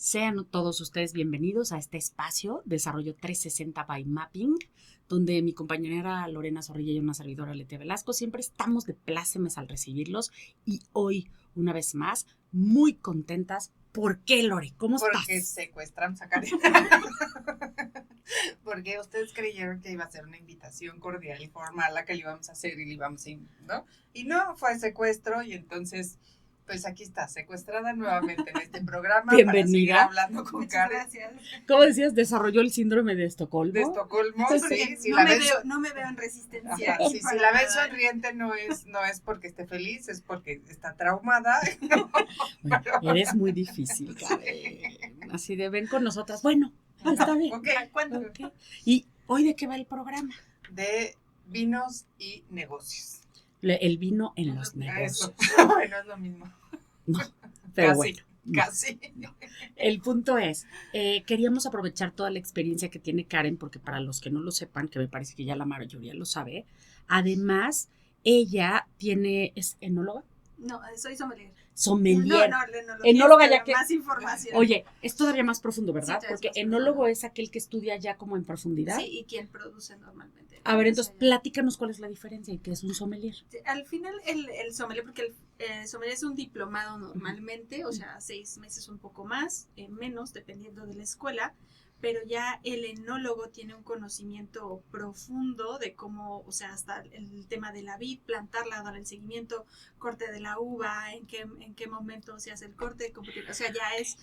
Sean todos ustedes bienvenidos a este espacio, Desarrollo 360 by Mapping, donde mi compañera Lorena Zorrilla y una servidora Letia Velasco siempre estamos de plácemes al recibirlos y hoy, una vez más, muy contentas. ¿Por qué, Lore? ¿Cómo estás? Porque secuestramos a Karen. Porque ustedes creyeron que iba a ser una invitación cordial y formal la que le íbamos a hacer y le íbamos a, ¿no? Y no, fue secuestro y entonces, pues aquí está, secuestrada nuevamente en este programa. Bienvenida. Para seguir hablando con Muchas Karen. Gracias. ¿Cómo decías? ¿Desarrolló el síndrome de Estocolmo? De Estocolmo, Porque sí. Si no me veo en resistencia. Ajá, sí, si la ven sonriente no es porque esté feliz, es porque está traumada. Bueno, eres muy difícil, Karen. Así de ven con nosotras. Bueno, está bien. Ok. ¿Cuándo? Okay. ¿Y hoy de qué va el programa? De vinos y negocios. El vino en los negocios. Eso. Bueno, es lo mismo. No, pero Casi, bueno. Casi. El punto es, queríamos aprovechar toda la experiencia que tiene Karen, porque para los que no lo sepan, que me parece que ya la mayoría lo sabe, además, ella es enóloga. No, soy sommelier. Sommelier. No, Enóloga ya que... Más información. Oye, es todavía más profundo, ¿verdad? Sí, porque más enólogo profundo. es aquel que estudia ya como en profundidad. Sí, y quien produce normalmente. A ver, entonces, O sea, platícanos cuál es la diferencia y qué es un sommelier. al final, el sommelier, porque el sommelier es un diplomado normalmente, o sea, 6 meses un poco más, menos, dependiendo de la escuela, pero ya el enólogo tiene un conocimiento profundo de cómo, o sea, hasta el tema de la vid, plantarla, dar el seguimiento, corte de la uva, en qué momento se hace el corte, o sea, ya es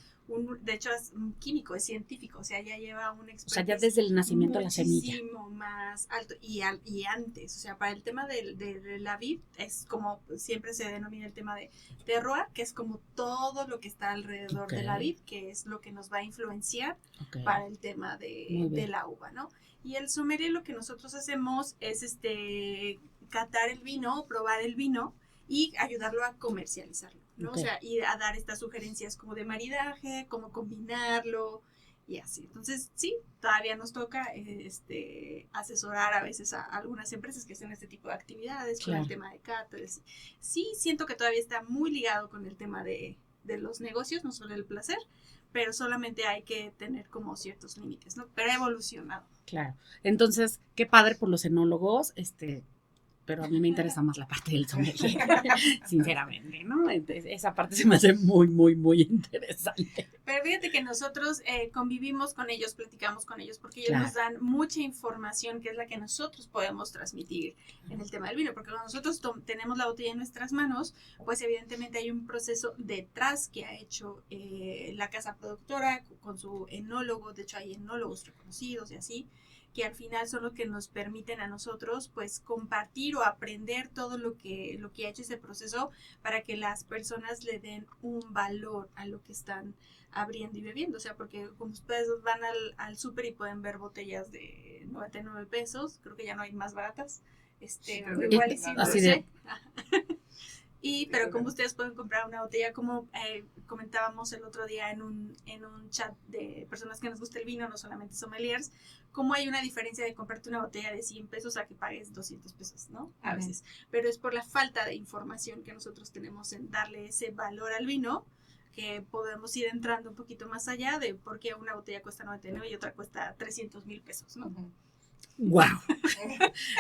de hecho es un químico, es científico, o sea, ya lleva un expertise. O sea, ya desde el nacimiento de la semilla. Muchísimo más alto y antes, o sea, para el tema de la vid es como siempre se denomina el tema de terroir, que es como todo lo que está alrededor de la vid, que es lo que nos va a influenciar para el tema de la uva, ¿no? Y el sommelier lo que nosotros hacemos es catar el vino, probar el vino y ayudarlo a comercializarlo, ¿no? O sea, y a dar estas sugerencias como de maridaje, cómo combinarlo y así. Entonces, sí, todavía nos toca asesorar a veces a algunas empresas que hacen este tipo de actividades con el tema de catas. Sí, siento que todavía está muy ligado con el tema de los negocios, no solo el placer, pero solamente hay que tener como ciertos límites, ¿no? Pero ha evolucionado. Claro. Entonces, qué padre por los enólogos, pero a mí me interesa más la parte del sommelier, sinceramente, ¿no? Entonces, esa parte se me hace muy, muy, muy interesante. Pero fíjate que nosotros convivimos con ellos, platicamos con ellos, porque ellos nos dan mucha información que es la que nosotros podemos transmitir en el tema del vino, porque cuando nosotros tenemos la botella en nuestras manos, pues evidentemente hay un proceso detrás que ha hecho la casa productora con su enólogo, de hecho hay enólogos reconocidos y así, que al final son los que nos permiten a nosotros pues compartir o aprender todo lo que ha hecho ese proceso para que las personas le den un valor a lo que están abriendo y bebiendo, o sea, porque como ustedes van al súper y pueden ver botellas de 99 pesos, creo que ya no hay más baratas, igual y sí, así de... pero como ustedes pueden comprar una botella, como comentábamos el otro día en un chat de personas que nos gusta el vino, no solamente sommeliers, cómo hay una diferencia de comprarte una botella de 100 pesos a que pagues 200 pesos, ¿no? A veces. Pero es por la falta de información que nosotros tenemos en darle ese valor al vino, que podemos ir entrando un poquito más allá de por qué una botella cuesta 99 y otra cuesta 300,000 pesos, ¿no? ¡Wow!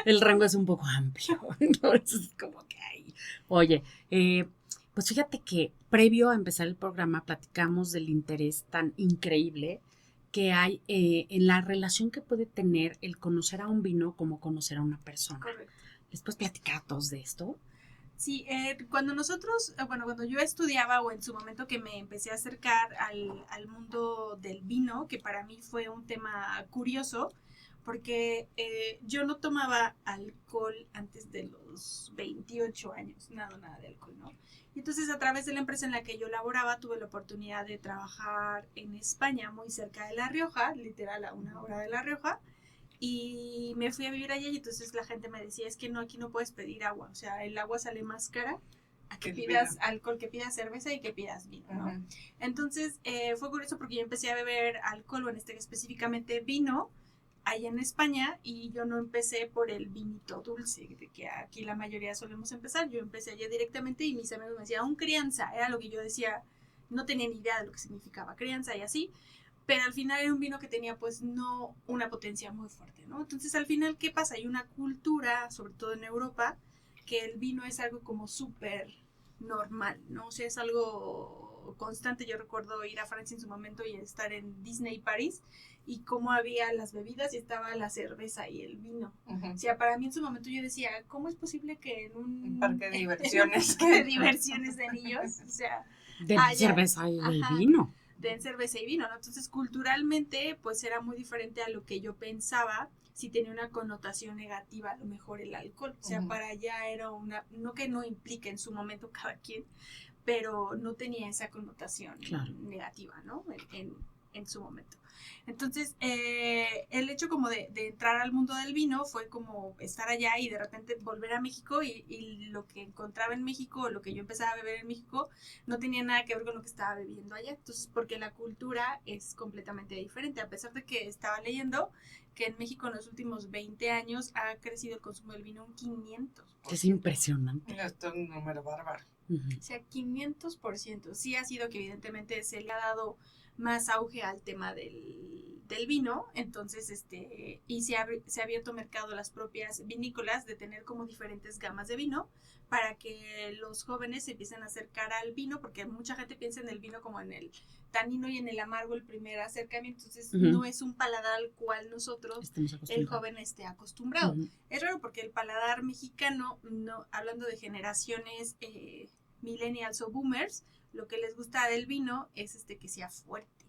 El rango es un poco amplio. Entonces, como que hay. Oye, pues fíjate que previo a empezar el programa platicamos del interés tan increíble que hay en la relación que puede tener el conocer a un vino como conocer a una persona. Correcto. ¿Les puedes platicar a todos de esto? Sí, cuando yo estudiaba o en su momento que me empecé a acercar al mundo del vino, que para mí fue un tema curioso, porque yo no tomaba alcohol antes de los 28 años, nada de alcohol, ¿no? Y entonces a través de la empresa en la que yo laboraba tuve la oportunidad de trabajar en España, muy cerca de La Rioja, literal a 1 hora de La Rioja, y me fui a vivir allá y entonces la gente me decía, es que no, aquí no puedes pedir agua, o sea, el agua sale más cara a que pidas alcohol, que pidas cerveza y que pidas vino, ¿no? Entonces fue curioso porque yo empecé a beber alcohol, o específicamente vino, allá en España, y yo no empecé por el vinito dulce, de que aquí la mayoría solemos empezar. Yo empecé allá directamente y mis amigos me decían, un crianza, era lo que yo decía, no tenía ni idea de lo que significaba crianza y así, pero al final era un vino que tenía pues no una potencia muy fuerte, ¿no? Entonces al final, ¿qué pasa? Hay una cultura, sobre todo en Europa, que el vino es algo como súper normal, ¿no? O sea, es algo constante. Yo recuerdo ir a Francia en su momento y estar en Disney París y cómo había las bebidas y estaba la cerveza y el vino. O sea, para mí en su momento yo decía, ¿cómo es posible que en un parque de diversiones, de diversiones de niños, o sea, De cerveza y ajá, vino. den cerveza y vino, ¿no? Entonces, culturalmente, pues era muy diferente a lo que yo pensaba, si tenía una connotación negativa, a lo mejor el alcohol. O sea, para allá era una, no que no implique en su momento cada quien, pero no tenía esa connotación negativa, ¿no? En su momento. Entonces, el hecho como de entrar al mundo del vino fue como estar allá y de repente volver a México y lo que encontraba en México, lo que yo empezaba a beber en México, no tenía nada que ver con lo que estaba bebiendo allá. Entonces, porque la cultura es completamente diferente, a pesar de que estaba leyendo que en México en los últimos 20 años ha crecido el consumo del vino un 500%. Es impresionante. Esto es un número bárbaro. O sea, 500%. Sí ha sido que evidentemente se le ha dado más auge al tema del vino, entonces y se ha abierto mercado a las propias vinícolas de tener como diferentes gamas de vino para que los jóvenes se empiecen a acercar al vino, porque mucha gente piensa en el vino como en el tanino y en el amargo el primer acercamiento, entonces no es un paladar al cual nosotros, el joven, esté acostumbrado. Es raro porque el paladar mexicano, no, hablando de generaciones millennials o boomers, lo que les gusta del vino es que sea fuerte,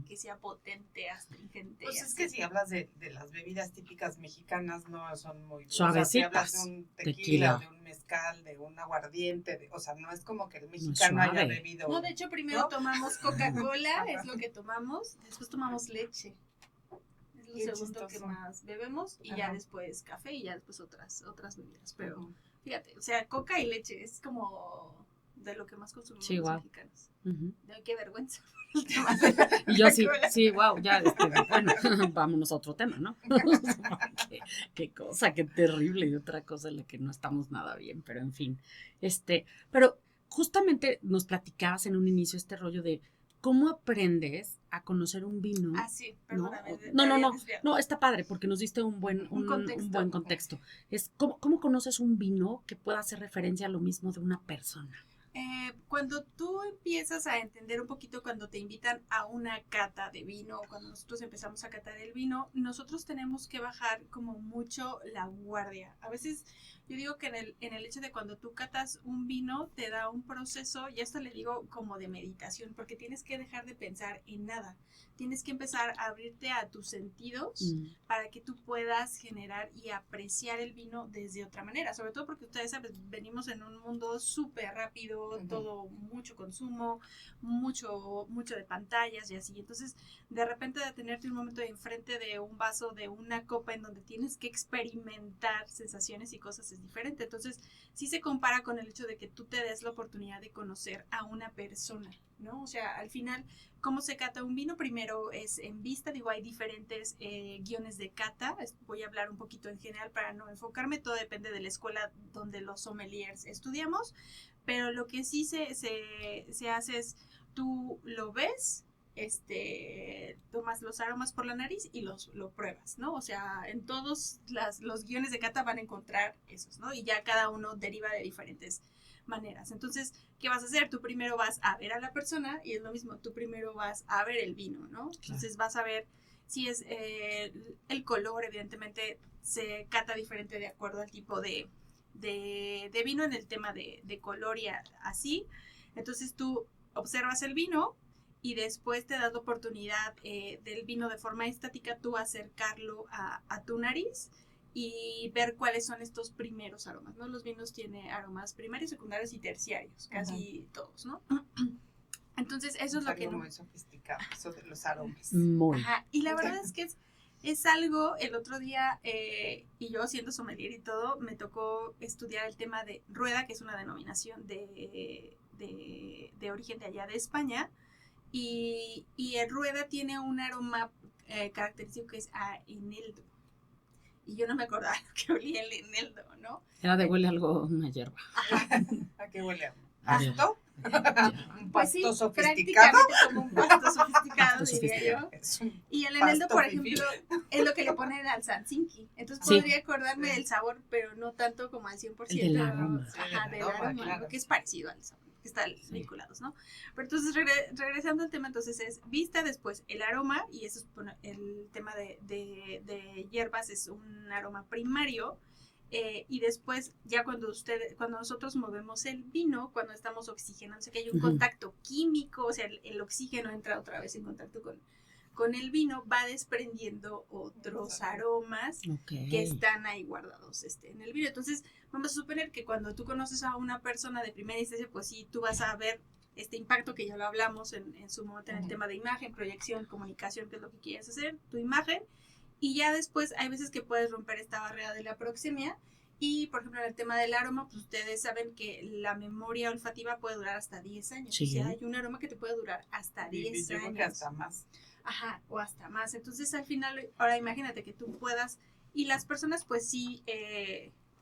que sea potente, astringente. Pues es que si hablas de las bebidas típicas mexicanas, no son muy suavecitas. Si hablas de un tequila, de un mezcal, de un aguardiente, o sea, no es como que el mexicano haya bebido. No, de hecho primero tomamos Coca-Cola, es lo que tomamos, después tomamos leche. Es lo segundo que más bebemos y ya después café y ya después otras bebidas, pero fíjate, o sea, coca y leche es como de lo que más consumimos los mexicanos. Qué vergüenza. Y yo sí, wow, ya, bueno, vámonos a otro tema, ¿no? qué cosa, qué terrible, y otra cosa en la que no estamos nada bien, pero en fin, pero justamente nos platicabas en un inicio este rollo de cómo aprendes a conocer un vino. Ah, sí, perdóname. No, está padre porque nos diste un buen contexto. Es ¿cómo conoces un vino que pueda hacer referencia a lo mismo de una persona? Cuando tú empiezas a entender un poquito, cuando te invitan a una cata de vino, cuando nosotros empezamos a catar el vino, nosotros tenemos que bajar como mucho la guardia. A veces yo digo que en el hecho de cuando tú catas un vino, te da un proceso, y esto le digo como de meditación, porque tienes que dejar de pensar en nada. Tienes que empezar a abrirte a tus sentidos para que tú puedas generar y apreciar el vino desde otra manera. Sobre todo porque ustedes saben, venimos en un mundo súper rápido, todo mucho consumo, mucho de pantallas y así. Entonces, de repente de tenerte un momento de enfrente de un vaso, de una copa en donde tienes que experimentar sensaciones y cosas es diferente. Entonces, sí se compara con el hecho de que tú te des la oportunidad de conocer a una persona, ¿no? O sea, al final, ¿cómo se cata un vino? Primero es en vista, digo, hay diferentes guiones de cata, voy a hablar un poquito en general para no enfocarme, todo depende de la escuela donde los sommeliers estudiamos, pero lo que sí se hace es, tú lo ves, tomas los aromas por la nariz y lo pruebas, ¿no? O sea, en todos los guiones de cata van a encontrar esos, ¿no? Y ya cada uno deriva de diferentes maneras. Entonces, ¿qué vas a hacer? Tú primero vas a ver a la persona y es lo mismo, tú primero vas a ver el vino, ¿no? Entonces vas a ver si es el color, evidentemente se cata diferente de acuerdo al tipo de vino en el tema de color y así. Entonces tú observas el vino y después te das la oportunidad del vino de forma estática, tú acercarlo a tu nariz y ver cuáles son estos primeros aromas, ¿no? Los vinos tienen aromas primarios, secundarios y terciarios, casi todos, ¿no? Entonces, eso es lo que... muy sofisticado, eso de los aromas. Y la verdad es que es algo, el otro día, y yo siendo sommelier y todo, me tocó estudiar el tema de rueda, que es una denominación de origen de allá de España, y el rueda tiene un aroma característico que es a eneldo. Y yo no me acordaba lo que olía el eneldo, ¿no? Era de huele algo, una hierba. ¿A qué huele? ¿Pasto? Un Pues sí, pasto sofisticado. prácticamente como un pasto sofisticado, Pasto diría yo. Es un Y el eneldo, por pasto fifí. ejemplo, es lo que le ponen al tzatziki. Entonces Sí. podría acordarme Sí. del sabor, pero no tanto como al 100%. El del aroma. Sí, Ajá, del del aroma, aroma, claro. ¿no? Que es parecido al sabor, que están vinculados, ¿no? Pero entonces, regresando al tema, entonces es vista, después el aroma, y eso es bueno, el tema de hierbas, es un aroma primario. Y después, ya cuando nosotros movemos el vino, cuando estamos oxigenando, o sea que hay un contacto químico, o sea, el oxígeno entra otra vez en contacto con el vino, va desprendiendo otros aromas que están ahí guardados en el vino. Entonces, vamos a suponer que cuando tú conoces a una persona de primera instancia, pues sí, tú vas a ver este impacto que ya lo hablamos en su momento en el tema de imagen, proyección, comunicación, que es lo que quieres hacer, tu imagen. Y ya después hay veces que puedes romper esta barrera de la proxemia. Y, por ejemplo, en el tema del aroma, pues ustedes saben que la memoria olfativa puede durar hasta 10 años. Sí. O sea, hay un aroma que te puede durar hasta 10 años. Yo creo que hasta más. Ajá, o hasta más. Entonces, al final, ahora imagínate que tú puedas, y las personas pues sí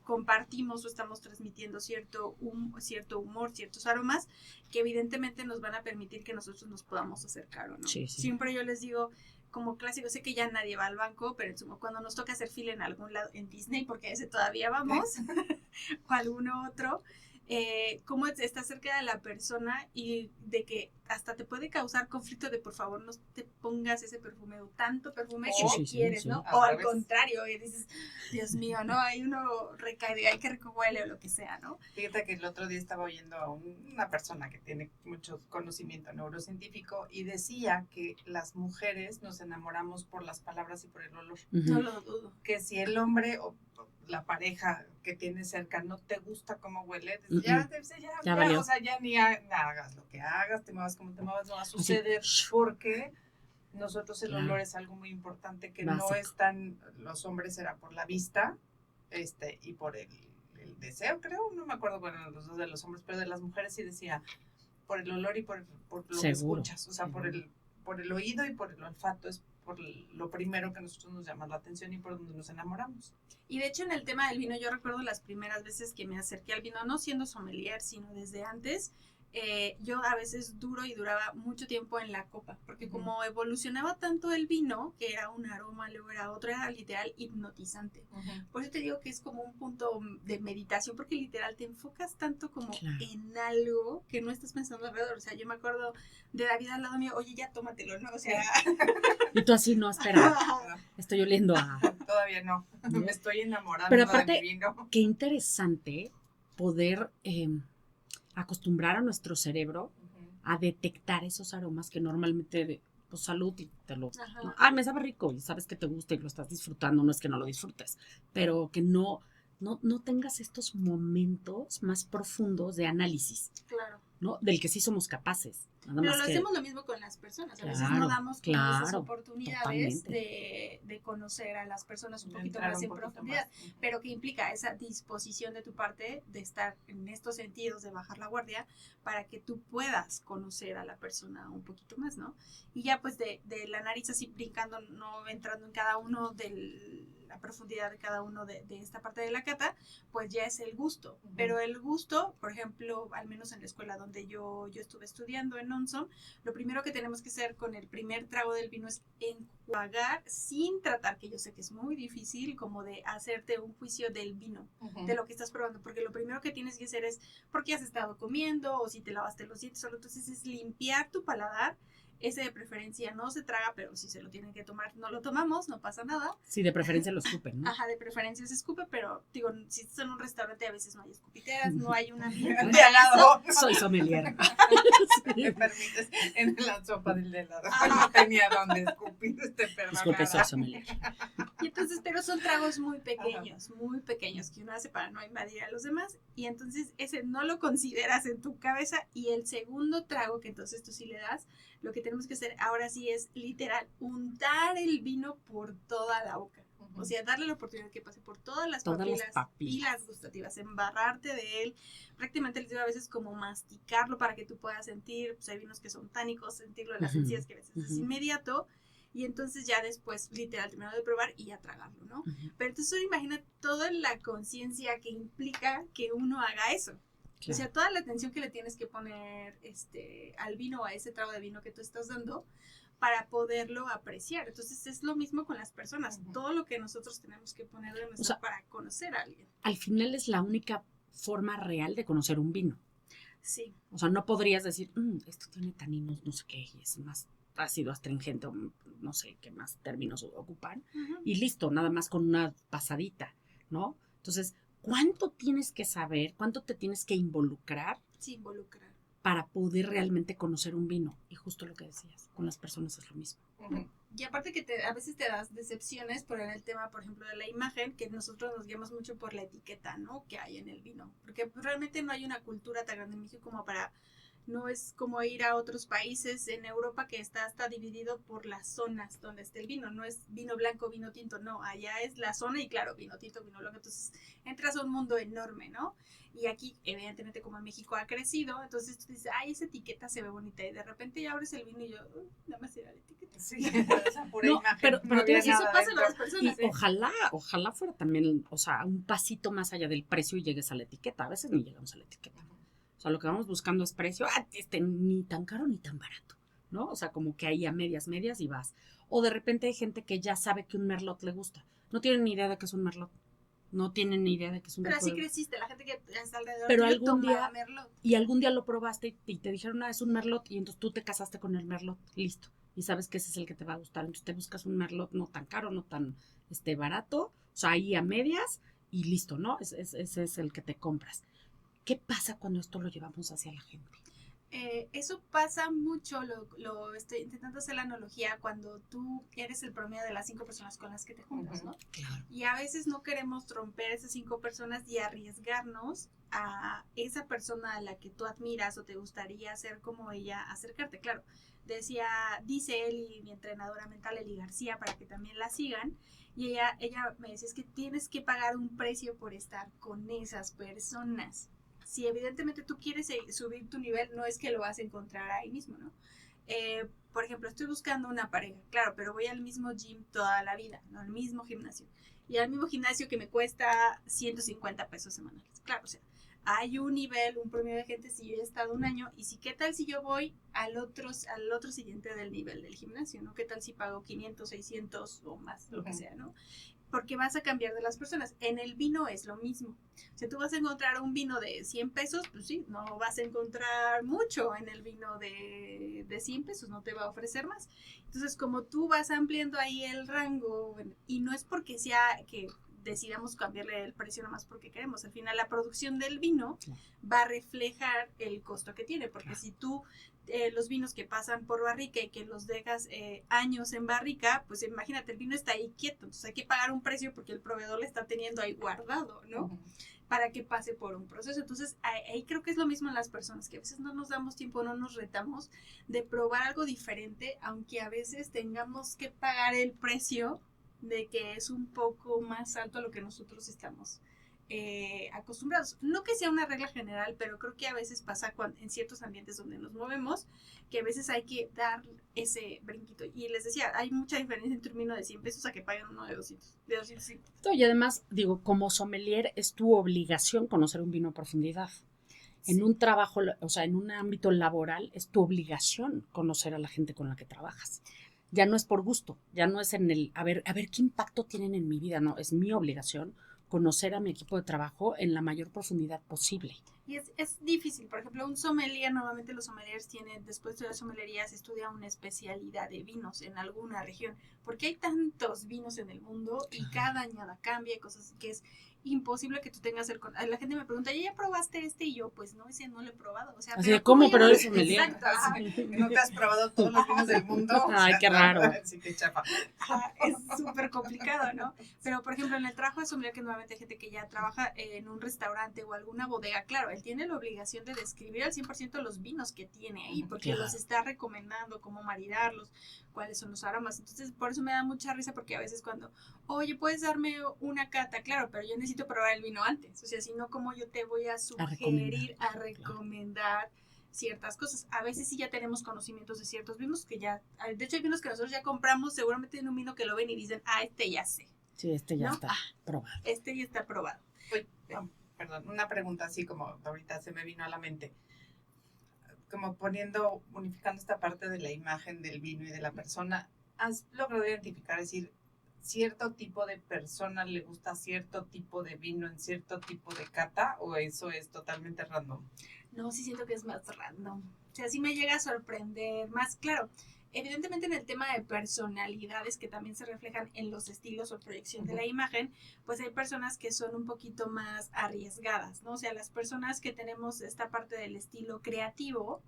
compartimos o estamos transmitiendo cierto humor, ciertos aromas, que evidentemente nos van a permitir que nosotros nos podamos acercar o no. Sí, sí. Siempre yo les digo, como clásico, sé que ya nadie va al banco, pero cuando nos toca hacer fila en algún lado, en Disney, porque a ese todavía vamos, o alguno otro, cómo está cerca de la persona y de que hasta te puede causar conflicto de por favor no te pongas ese perfume o tanto perfume que Sí, te sí, quieres, sí. ¿no? Al O al revés. contrario, y dices, Dios mío, ¿no? Hay uno recae, hay que huele o lo que sea, ¿no? Fíjate que el otro día estaba oyendo a una persona que tiene mucho conocimiento neurocientífico y decía que las mujeres nos enamoramos por las palabras y por el olor. No lo dudo. Que si el hombre o la pareja que tienes cerca no te gusta cómo huele, ya valió. o sea, ya ni hagas lo que hagas, te muevas como te muevas, no va a suceder Así. porque nosotros el Claro. olor es algo muy importante que Básico. no es tan, los hombres era por la vista y por el deseo, creo, no me acuerdo, bueno, los dos de los hombres, pero de las mujeres sí decía por el olor y por lo que Seguro. escuchas, o sea, Seguro. por el oído y por el olfato, es por lo primero que a nosotros nos llama la atención y por donde nos enamoramos. Y de hecho en el tema del vino, yo recuerdo las primeras veces que me acerqué al vino, no siendo sommelier, sino desde antes, yo a veces duraba mucho tiempo en la copa, porque como evolucionaba tanto el vino, que era un aroma, luego era otro, era literal hipnotizante. Por eso te digo que es como un punto de meditación, porque literal te enfocas tanto como en algo que no estás pensando alrededor. O sea, yo me acuerdo de David al lado mío, oye, ya tómatelo, ¿no? O sea... Y tú así, no, espera, estoy oliendo a... Todavía no, me estoy enamorando Pero aparte, de mi vino. qué interesante poder acostumbrar a nuestro cerebro a detectar esos aromas que normalmente, pues salud y te lo... Ajá. Me sabe rico y sabes que te gusta y lo estás disfrutando, no es que no lo disfrutes, pero que no tengas estos momentos más profundos de análisis, Claro. ¿no? Del que sí somos capaces. Nada Pero más lo que... hacemos lo mismo con las personas. A veces Claro, no damos como esas claro, oportunidades totalmente. de conocer a las personas un De poquito entrar más un en poquito profundidad. más. Pero que implica esa disposición de tu parte de estar en estos sentidos, de bajar la guardia, para que tú puedas conocer a la persona un poquito más, ¿no? Y ya pues de la nariz así brincando, no entrando en cada uno de la profundidad de cada uno de esta parte de la cata, pues ya es el gusto. Pero el gusto, por ejemplo, al menos en la escuela donde yo estuve estudiando en ONSOM, lo primero que tenemos que hacer con el primer trago del vino es enjuagar sin tratar, que yo sé que es muy difícil, como de hacerte un juicio del vino, de lo que estás probando, porque lo primero que tienes que hacer es por qué has estado comiendo o si te lavaste los dientes, solo entonces es limpiar tu paladar. Ese de preferencia no se traga, pero si se lo tienen que tomar, no lo tomamos, no pasa nada. Sí, de preferencia lo escupen, ¿no? Ajá, de preferencia se escupe, pero digo, si estás en un restaurante a veces no hay escupiteras, no hay una De al lado. Soy sommelier. Me permites, en la sopa del helado. No tenía donde escupir, Disculpe, soy sommelier. Y entonces, pero son tragos muy pequeños que uno hace para no invadir a los demás. Y entonces ese no lo consideras en tu cabeza. Y el segundo trago, que entonces tú sí le das, lo que tenemos que hacer ahora sí es literal untar el vino por toda la boca. O sea, darle la oportunidad que pase por todas las papilas gustativas, embarrarte de él. Prácticamente les digo a veces como masticarlo para que tú puedas sentir, pues hay vinos que son tánicos, sentirlo en las encías que a veces es inmediato. Y entonces ya después, literal, terminado de probar y ya tragarlo, ¿no? Pero entonces imagina toda la conciencia que implica que uno haga eso. Claro. O sea, toda la atención que le tienes que poner al vino o a ese trago de vino que tú estás dando para poderlo apreciar. Entonces es lo mismo con las personas. Todo lo que nosotros tenemos que poner de nuestra para conocer a alguien. Al final es la única forma real de conocer un vino. Sí. O sea, no podrías decir, esto tiene taninos, no sé qué, y es más ácido, astringente, no sé qué más términos ocupan, y listo, nada más con una pasadita, ¿no? Entonces, ¿cuánto tienes que saber, cuánto te tienes que involucrar? Sí, involucrar. Para poder realmente conocer un vino. Y justo lo que decías, con las personas es lo mismo. Y aparte que a veces te das decepciones por el tema, por ejemplo, de la imagen, que nosotros nos guiamos mucho por la etiqueta, ¿no? Que hay en el vino. Porque realmente no hay una cultura tan grande en México como para... No es como ir a otros países en Europa que está hasta dividido por las zonas donde está el vino. No es vino blanco, vino tinto, no. Allá es la zona y claro, vino tinto, vino blanco. Entonces entras a un mundo enorme, ¿no? Y aquí, evidentemente, como en México ha crecido, entonces tú dices, ay, esa etiqueta se ve bonita. Y de repente ya abres el vino y yo, nada más era la etiqueta. Sí, o sea, pura imagen. Pero eso pasa con las personas. Y ojalá fuera también, o sea, un pasito más allá del precio y llegues a la etiqueta. A veces ni llegamos a la etiqueta. O sea, lo que vamos buscando es precio, ni tan caro ni tan barato, ¿no? O sea, como que ahí a medias y vas. O de repente hay gente que ya sabe que un merlot le gusta. No tienen ni idea de que es un merlot. No tienen ni idea de que es un Pero así creciste, la gente que está alrededor pero de algún día merlot. Y algún día lo probaste y te dijeron, es un merlot, y entonces tú te casaste con el merlot, listo. Y sabes que ese es el que te va a gustar. Entonces te buscas un merlot no tan caro, no tan barato, o sea, ahí a medias, y listo, ¿no? Ese es el que te compras. ¿Qué pasa cuando esto lo llevamos hacia la gente? Eso pasa mucho, lo estoy intentando hacer la analogía cuando tú eres el promedio de las 5 personas con las que te juntas, ¿no? Claro. Y a veces no queremos romper esas 5 personas y arriesgarnos a esa persona a la que tú admiras o te gustaría ser como ella, acercarte. Claro, dice él y mi entrenadora mental, Eli García, para que también la sigan, y ella me decía, es que tienes que pagar un precio por estar con esas personas. Si evidentemente tú quieres subir tu nivel, no es que lo vas a encontrar ahí mismo, ¿no? Por ejemplo, estoy buscando una pareja, claro, pero voy al mismo gym toda la vida, ¿no? Al mismo gimnasio. Y al mismo gimnasio que me cuesta 150 pesos semanales. Claro, o sea, hay un nivel, un promedio de gente, si yo he estado un año, y si, ¿qué tal si yo voy al otro siguiente del nivel del gimnasio, ¿no? ¿Qué tal si pago 500, 600 o más, lo que sea, ¿no? Porque vas a cambiar de las personas. En el vino es lo mismo. Si tú vas a encontrar un vino de 100 pesos, pues sí, no vas a encontrar mucho en el vino de 100 pesos, no te va a ofrecer más. Entonces, como tú vas ampliando ahí el rango, y no es porque sea que decidamos cambiarle el precio nomás porque queremos. Al final, la producción del vino va a reflejar el costo que tiene, porque si tú los vinos que pasan por barrica y que los dejas años en barrica, pues imagínate, el vino está ahí quieto, entonces hay que pagar un precio porque el proveedor le está teniendo ahí guardado, ¿no? Para que pase por un proceso. Entonces ahí creo que es lo mismo en las personas, que a veces no nos damos tiempo, no nos retamos de probar algo diferente, aunque a veces tengamos que pagar el precio de que es un poco más alto a lo que nosotros estamos acostumbrados. No que sea una regla general, pero creo que a veces pasa en ciertos ambientes donde nos movemos, que a veces hay que dar ese brinquito. Y les decía, hay mucha diferencia entre un vino de 100 pesos a que paguen uno de 250. Y además, digo, como sommelier es tu obligación conocer un vino a profundidad. Sí. En un trabajo, o sea, en un ámbito laboral es tu obligación conocer a la gente con la que trabajas. Ya no es por gusto, ya no es en el, a ver qué impacto tienen en mi vida, no, es mi obligación conocer a mi equipo de trabajo en la mayor profundidad posible. Y es difícil. Por ejemplo, un sommelier, normalmente los sommeliers tienen, después de la sommelería, se estudia una especialidad de vinos en alguna región, porque hay tantos vinos en el mundo y cada añada cambia, cosas que es imposible que tú tengas la gente me pregunta, ¿ya probaste este? Y yo, pues no, ese no lo he probado. O sea, así, ¿cómo? Pero eres sommelier. Exacto. ¿No te has probado todos los vinos del mundo? Ay, qué raro. Sí, qué chafa. Es súper complicado, ¿no? Pero, por ejemplo, en el trabajo de sommelier, que normalmente hay gente que ya trabaja en un restaurante o alguna bodega, claro, él tiene la obligación de describir al 100% los vinos que tiene ahí, porque los está recomendando, cómo maridarlos, cuáles son los aromas. Entonces, por eso me da mucha risa, porque a veces cuando, oye, ¿puedes darme una cata? Claro, pero yo necesito probar el vino antes. O sea, si no, ¿cómo yo te voy a sugerir, a recomendar ciertas cosas? A veces sí ya tenemos conocimientos de ciertos vinos que ya, de hecho hay vinos que nosotros ya compramos, seguramente en un vino que lo ven y dicen, este ya sé. Sí, este ya está probado. Este ya está probado. perdón, una pregunta así como ahorita se me vino a la mente. Como unificando esta parte de la imagen del vino y de la persona, ¿has logrado identificar, decir, cierto tipo de persona le gusta cierto tipo de vino en cierto tipo de cata, o eso es totalmente random? No, sí siento que es más random. O sea, sí me llega a sorprender más, claro. Evidentemente en el tema de personalidades que también se reflejan en los estilos o proyección de la imagen, pues hay personas que son un poquito más arriesgadas, ¿no? O sea, las personas que tenemos esta parte del estilo creativo,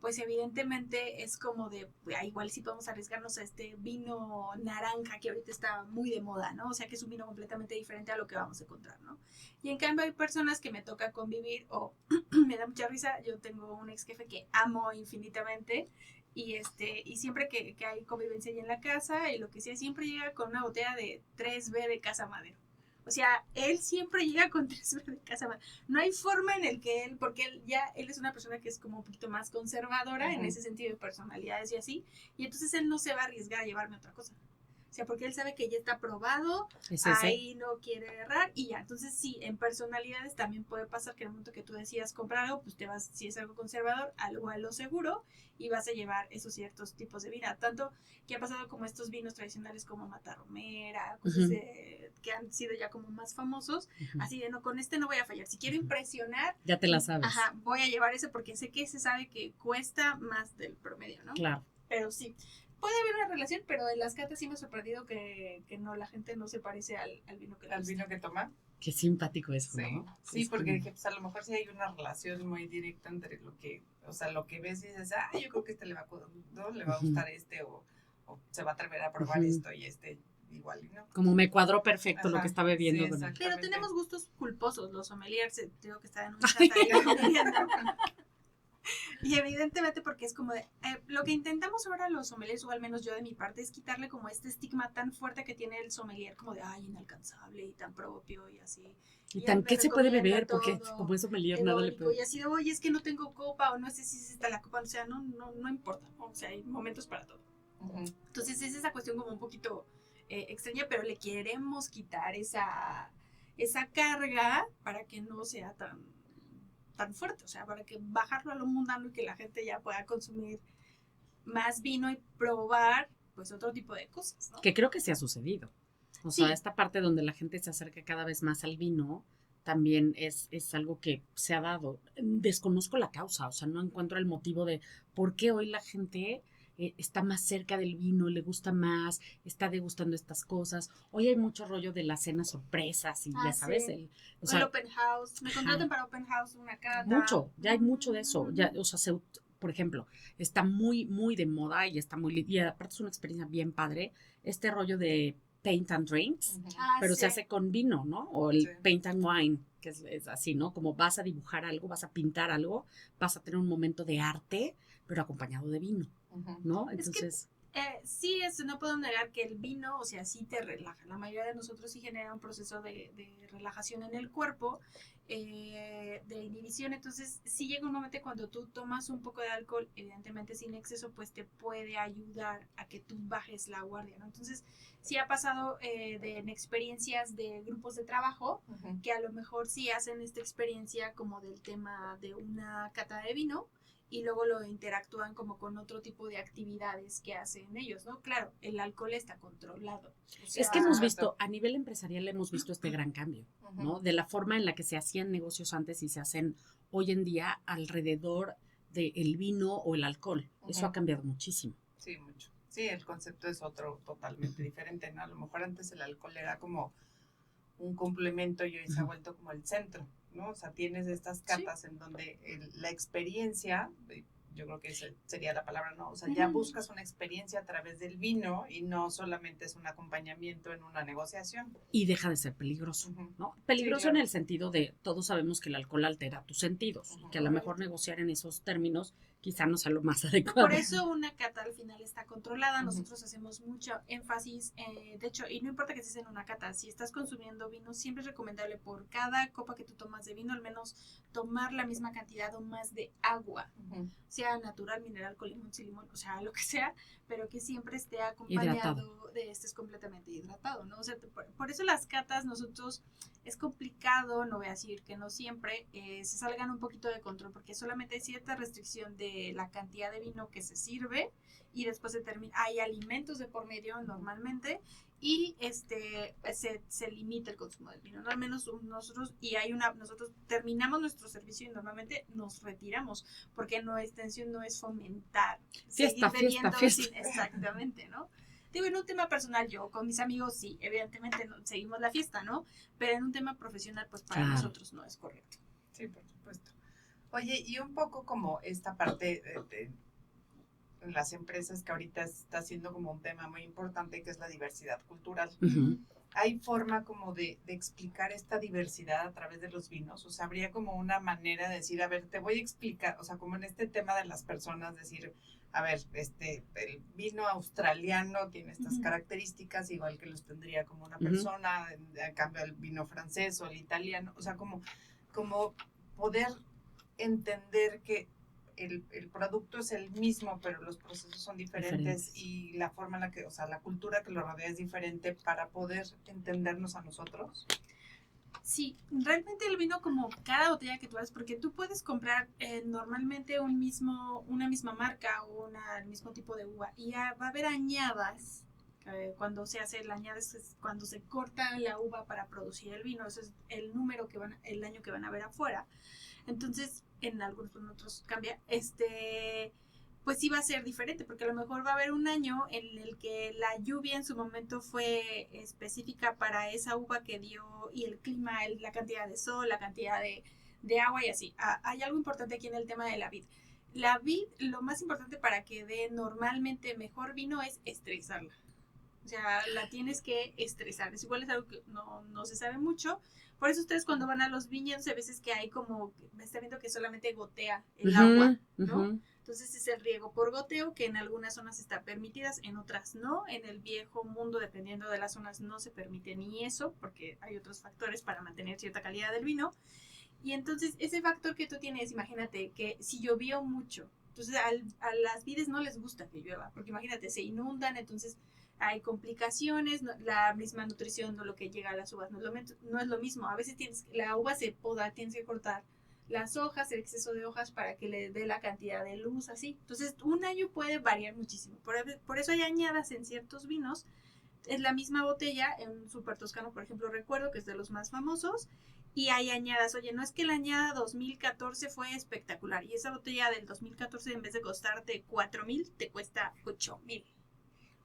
pues evidentemente es como de, igual sí podemos arriesgarnos a este vino naranja que ahorita está muy de moda, ¿no? O sea, que es un vino completamente diferente a lo que vamos a encontrar, ¿no? Y en cambio hay personas que me toca convivir o me da mucha risa. Yo tengo un ex jefe que amo infinitamente y siempre que hay convivencia ahí en la casa y lo que sea, siempre llega con una botella de 3B de Casa Madero. O sea, él siempre llega con 3B de Casa Madero. No hay forma en el que él, porque él es una persona que es como un poquito más conservadora en ese sentido de personalidades y así, y entonces él no se va a arriesgar a llevarme otra cosa. O sea, porque él sabe que ya está probado, ahí no quiere errar y ya. Entonces, sí, en personalidades también puede pasar que en el momento que tú decidas comprar algo, pues te vas, si es algo conservador, algo a lo seguro y vas a llevar esos ciertos tipos de vino. Tanto que ha pasado como estos vinos tradicionales como Matarromera, cosas que han sido ya como más famosos, así de no, con este no voy a fallar. Si quiero impresionar, ya te la sabes. Ajá, voy a llevar ese porque sé que se sabe que cuesta más del promedio, ¿no? Claro. Pero sí. Puede haber una relación, pero en las catas sí me ha sorprendido que no, la gente no se parece al vino que ¿Al vino que toma? Qué simpático eso, sí, ¿no? Sí, es porque como... dije, pues a lo mejor sí hay una relación muy directa entre lo que, o sea, lo que ves y dices, yo creo que este le va a gustar este, o se va a atrever a probar esto y este igual, ¿no? Como me cuadró perfecto lo que está bebiendo. Sí, pero tenemos gustos culposos, los sommeliers, digo que están en un chat ahí. Y evidentemente porque es como de, lo que intentamos ahora los sommeliers, o al menos yo de mi parte, es quitarle como este estigma tan fuerte que tiene el sommelier, como de, inalcanzable y tan propio y así. Y tan, ¿qué se puede beber? Porque como es sommelier nada le puede. Y así de, oye, es que no tengo copa, o no sé si está la copa, o sea, no importa, ¿no? O sea, hay momentos para todo. Entonces es esa cuestión como un poquito extraña, pero le queremos quitar esa carga para que no sea tan fuerte, o sea, para que bajarlo a lo mundano y que la gente ya pueda consumir más vino y probar pues otro tipo de cosas, ¿no? Que creo que sí ha sucedido. O sea, esta parte donde la gente se acerca cada vez más al vino también es algo que se ha dado. Desconozco la causa, o sea, no encuentro el motivo de por qué hoy la gente está más cerca del vino, le gusta más, está degustando estas cosas. Hoy hay mucho rollo de las cenas sorpresas y ya sabes, sí. o sea, el open house, me contratan para open house una cata. Mucho, ya hay mucho de eso. Ya, o sea, por ejemplo, está muy, muy de moda y está muy, y aparte es una experiencia bien padre, este rollo de paint and drinks, pero se hace con vino, ¿no? O el paint and wine, que es así, ¿no? Como vas a dibujar algo, vas a pintar algo, vas a tener un momento de arte, pero acompañado de vino, ¿no? Entonces... sí, no puedo negar que el vino, o sea, sí te relaja. La mayoría de nosotros sí genera un proceso de relajación en el cuerpo, de inhibición. Entonces, sí llega un momento cuando tú tomas un poco de alcohol, evidentemente sin exceso, pues te puede ayudar a que tú bajes la guardia, ¿no? Entonces, sí ha pasado en experiencias de grupos de trabajo que a lo mejor sí hacen esta experiencia como del tema de una cata de vino, y luego lo interactúan como con otro tipo de actividades que hacen ellos, ¿no? Claro, el alcohol está controlado. O sea, es que hemos visto, a nivel empresarial hemos visto este gran cambio, ¿no? De la forma en la que se hacían negocios antes y se hacen hoy en día alrededor del vino o el alcohol. Eso ha cambiado muchísimo. Sí, mucho. Sí, el concepto es otro totalmente diferente, ¿no? A lo mejor antes el alcohol era como un complemento y hoy se ha vuelto como el centro, ¿no? O sea, tienes estas catas en donde la experiencia, yo creo que esa sería la palabra, ¿no? O sea, ya buscas una experiencia a través del vino y no solamente es un acompañamiento en una negociación. Y deja de ser peligroso, ¿no? Peligroso en el sentido de, todos sabemos que el alcohol altera tus sentidos, que a lo mejor negociar en esos términos quizá no sea lo más adecuado. Por eso una cata al final está controlada. Nosotros hacemos mucho énfasis, de hecho, y no importa que estés en una cata, si estás consumiendo vino, siempre es recomendable por cada copa que tú tomas de vino, al menos tomar la misma cantidad o más de agua, sea natural, mineral, con limón, sin limón, o sea, lo que sea, pero que siempre esté acompañado Hidratado. de estés completamente hidratado, ¿no? O sea, por eso las catas nosotros es complicado, no voy a decir que no siempre, se salgan un poquito de control, porque solamente hay cierta restricción de la cantidad de vino que se sirve y después se termina, hay alimentos de por medio normalmente y se limita el consumo del vino, ¿no? Al menos nosotros, nosotros terminamos nuestro servicio y normalmente nos retiramos, porque nuestra intención no es fomentar, Fiesta, seguir fiesta, bebiendo fiesta. exactamente, ¿no? Digo, en un tema personal, yo con mis amigos sí, evidentemente seguimos la fiesta, ¿no? Pero en un tema profesional, pues para Claro. nosotros no es correcto. Sí, por supuesto. Oye, y un poco como esta parte de las empresas que ahorita está siendo como un tema muy importante, que es la diversidad cultural. Ujú. ¿Hay forma como de explicar esta diversidad a través de los vinos? O sea, habría como una manera de decir, a ver, te voy a explicar, o sea, como en este tema de las personas, decir, a ver, el vino australiano tiene estas características, igual que los tendría como una persona, en cambio el vino francés o el italiano, o sea, como poder entender que el producto es el mismo, pero los procesos son diferentes y la forma en la que, o sea, la cultura que lo rodea es diferente para poder entendernos a nosotros. Sí, realmente el vino, como cada botella que tú haces, porque tú puedes comprar normalmente una misma marca o el mismo tipo de uva y va a haber añadas. Cuando se hace el añada es cuando se corta la uva para producir el vino, ese es el número el año que van a ver afuera. Entonces, en algunos otros cambia, pues sí va a ser diferente, porque a lo mejor va a haber un año en el que la lluvia en su momento fue específica para esa uva que dio, y el clima, la cantidad de sol, la cantidad de agua y así. Hay algo importante aquí en el tema de la vid. La vid, lo más importante para que dé normalmente mejor vino es estresarla. O sea, la tienes que estresar. Es igual, es algo que no se sabe mucho. Por eso ustedes cuando van a los viñedos, a veces que hay como, me está viendo que solamente gotea el agua, ¿no? Entonces es el riego por goteo, que en algunas zonas está permitidas, en otras no. En el viejo mundo, dependiendo de las zonas, no se permite ni eso, porque hay otros factores para mantener cierta calidad del vino. Y entonces ese factor que tú tienes, imagínate que si llovió mucho, entonces a las vides no les gusta que llueva, porque imagínate, se inundan, entonces hay complicaciones, la misma nutrición, no, lo que llega a las uvas no es lo mismo. A veces la uva se poda, tienes que cortar las hojas, el exceso de hojas para que le dé la cantidad de luz, así. Entonces un año puede variar muchísimo. Por eso hay añadas en ciertos vinos. Es la misma botella, en un Super Toscano, por ejemplo, recuerdo que es de los más famosos, y hay añadas. Oye, no es que la añada 2014 fue espectacular, y esa botella del 2014 en vez de costarte 4,000, te cuesta 8,000.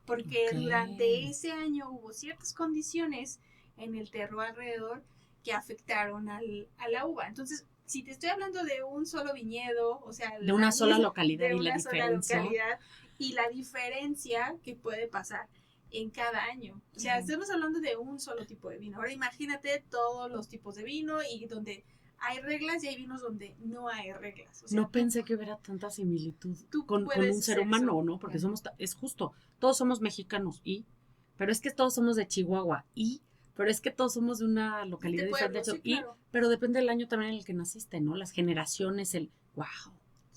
Porque durante ese año hubo ciertas condiciones en el terroir alrededor que afectaron a la uva. Entonces, si te estoy hablando de un solo viñedo, o sea, de una sola localidad y la diferencia. Y la diferencia que puede pasar en cada año. O sea, estamos hablando de un solo tipo de vino. Ahora imagínate todos los tipos de vino, y donde hay reglas y hay vinos donde no hay reglas. O sea, no pensé que hubiera tanta similitud con un ser humano, ¿no? Porque es justo, todos somos mexicanos, pero es que todos somos de Chihuahua, pero es que todos somos de una localidad diferente, sí, claro. Pero depende del año también en el que naciste, ¿no? Las generaciones, wow.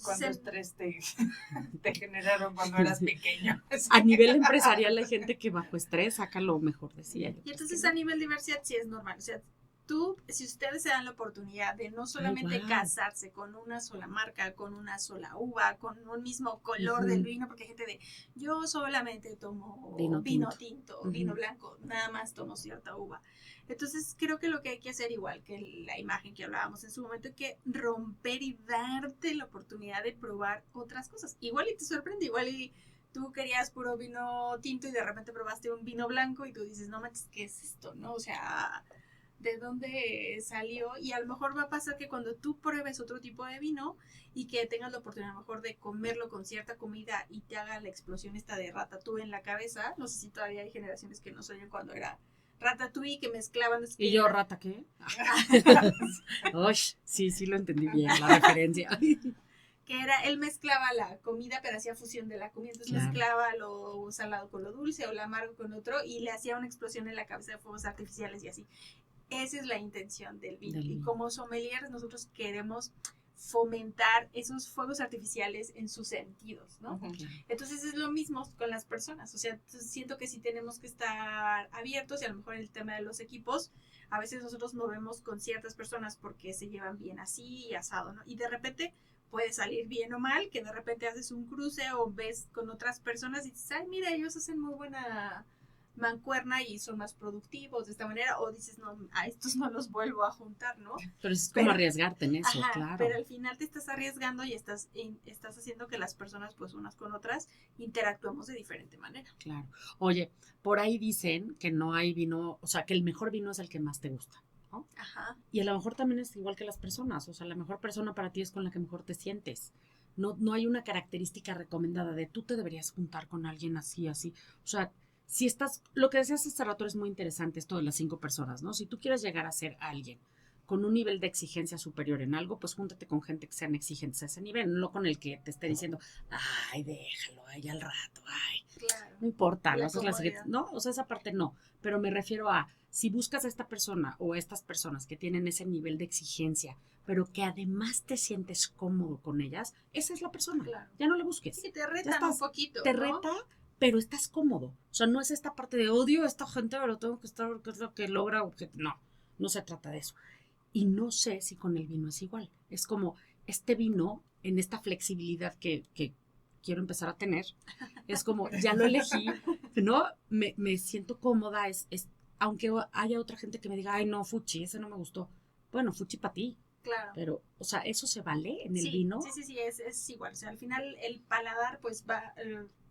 ¿Cuánto estrés te generaron cuando eras pequeño? A nivel empresarial hay gente que bajo estrés saca lo mejor de sí. Y entonces a nivel diversidad sí es normal. O sea, si ustedes se dan la oportunidad de no solamente casarse con una sola marca, con una sola uva, con un mismo color del vino, porque hay gente yo solamente tomo vino tinto, vino blanco, nada más tomo cierta uva. Entonces creo que lo que hay que hacer, igual que la imagen que hablábamos en su momento, es que romper y darte la oportunidad de probar otras cosas. Igual y te sorprende, igual y tú querías puro vino tinto y de repente probaste un vino blanco y tú dices, no manches, ¿qué es esto? ¿No? O sea, ¿de dónde salió? Y a lo mejor va a pasar que cuando tú pruebes otro tipo de vino y que tengas la oportunidad a lo mejor de comerlo con cierta comida y te haga la explosión esta de ratatouille en la cabeza, no sé si todavía hay generaciones que no se oyen cuando era ratatouille, que mezclaban. ¿Y yo rata qué? Sí lo entendí bien, la referencia. Que él mezclaba la comida, pero hacía fusión de la comida, entonces mezclaba lo salado con lo dulce o lo amargo con otro y le hacía una explosión en la cabeza de fuegos artificiales y así. Esa es la intención del vino. Y como sommeliers nosotros queremos fomentar esos fuegos artificiales en sus sentidos, ¿no? Ujú. Entonces es lo mismo con las personas, o sea, siento que sí tenemos que estar abiertos y a lo mejor en el tema de los equipos, a veces nosotros movemos con ciertas personas porque se llevan bien así y asado, ¿no? Y de repente puede salir bien o mal, que de repente haces un cruce o ves con otras personas y dices, ay, mira, ellos hacen muy buena mancuerna y son más productivos de esta manera, o dices, no, a estos no los vuelvo a juntar, ¿no? Pero es como Pero- arriesgarte en eso, Ajá, claro. pero al final te estás arriesgando y estás haciendo que las personas, pues unas con otras, interactuemos de diferente manera. Claro. Oye, por ahí dicen que no hay vino, o sea, que el mejor vino es el que más te gusta, ¿no? Ajá. Y a lo mejor también es igual que las personas, o sea, la mejor persona para ti es con la que mejor te sientes. No hay una característica recomendada de tú te deberías juntar con alguien así, así. O sea, si estás, lo que decías hace rato es muy interesante, esto de las 5 personas, ¿no? Si tú quieres llegar a ser alguien con un nivel de exigencia superior en algo, pues júntate con gente que sean exigentes a ese nivel, no con el que te esté diciendo, ay, déjalo, ay, al rato, ay, Claro. no importa, La no haces la comodidad. no, o sea, esa parte no, pero me refiero a, si buscas a esta persona o estas personas que tienen ese nivel de exigencia, pero que además te sientes cómodo con ellas, esa es la persona, Claro. ya no la busques, Sí, te retan estás- un poquito, te ¿no? reta, pero estás cómodo, o sea, no es esta parte de odio a esta gente, pero tengo que estar, que es lo que logra, no se trata de eso. Y no sé si con el vino es igual. Es como este vino, en esta flexibilidad que quiero empezar a tener, es como, ya lo elegí, ¿no? Me siento cómoda, aunque haya otra gente que me diga, ay, no, fuchi, ese no me gustó. Bueno, fuchi para ti, Claro. pero, o sea, ¿eso se vale en el Sí, vino? sí, es igual. O sea, al final el paladar, pues va,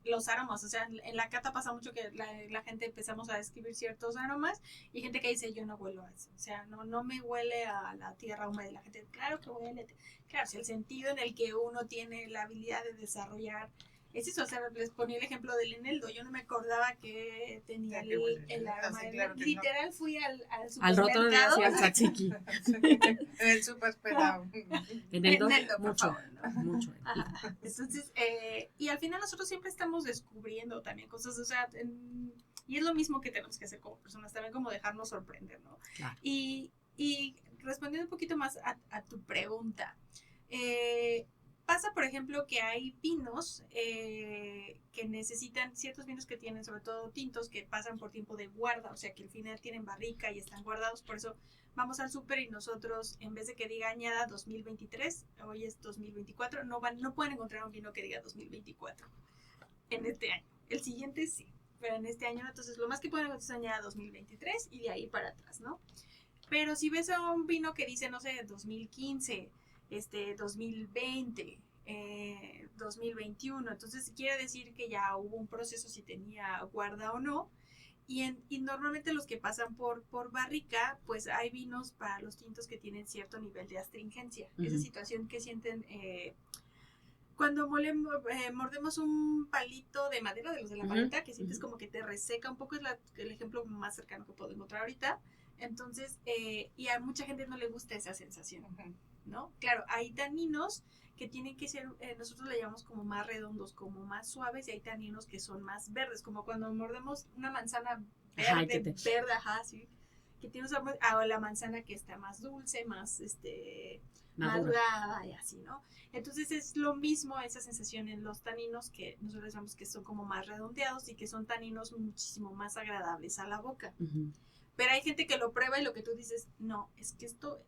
los aromas. O sea, en la cata pasa mucho que la gente empezamos a describir ciertos aromas y gente que dice, yo no huelo a eso. O sea, no me huele a la tierra húmeda. Y la gente, claro que huele. Claro, si el sentido en el que uno tiene la habilidad de desarrollar. Es eso, o sea, les ponía el ejemplo del eneldo. Yo no me acordaba que tenía Ya que huele, el ¿no? aroma. Así, claro que no. Literal, fui al Al roto de supermercado. al tzatziki. En el súper pelado. En el dos, Eneldo, por mucho, favor, ¿no? mucho. Ajá. Entonces, y al final nosotros siempre estamos descubriendo también cosas, o sea, y es lo mismo que tenemos que hacer como personas, también como dejarnos sorprender, ¿no? Claro. Y respondiendo un poquito más a tu pregunta, pasa, por ejemplo, que hay vinos que necesitan, ciertos vinos que tienen, sobre todo tintos, que pasan por tiempo de guarda, o sea, que al final tienen barrica y están guardados, por eso vamos al súper y nosotros, en vez de que diga añada 2023, hoy es 2024, no pueden encontrar un vino que diga 2024 en este año. El siguiente sí, pero en este año, entonces lo más que pueden encontrar es añada 2023 y de ahí para atrás, ¿no? Pero si ves a un vino que dice, no sé, 2015, 2020, 2021, entonces quiere decir que ya hubo un proceso si tenía guarda o no. Y normalmente los que pasan por barrica, pues hay vinos para los tintos que tienen cierto nivel de astringencia. Esa situación que sienten cuando mordemos un palito de madera, de los de la paleta, que sientes como que te reseca un poco, es el ejemplo más cercano que puedo encontrar ahorita. Entonces, y a mucha gente no le gusta esa sensación, ¿no? Claro, hay taninos que tienen que ser, nosotros le llamamos como más redondos, como más suaves, y hay taninos que son más verdes, como cuando mordemos una manzana verde, sí, que tiene un sabor a la manzana que está más dulce, más madurada y así, ¿no? Entonces es lo mismo esa sensación en los taninos que nosotros decimos que son como más redondeados y que son taninos muchísimo más agradables a la boca. Pero hay gente que lo prueba y lo que tú dices, no, es que esto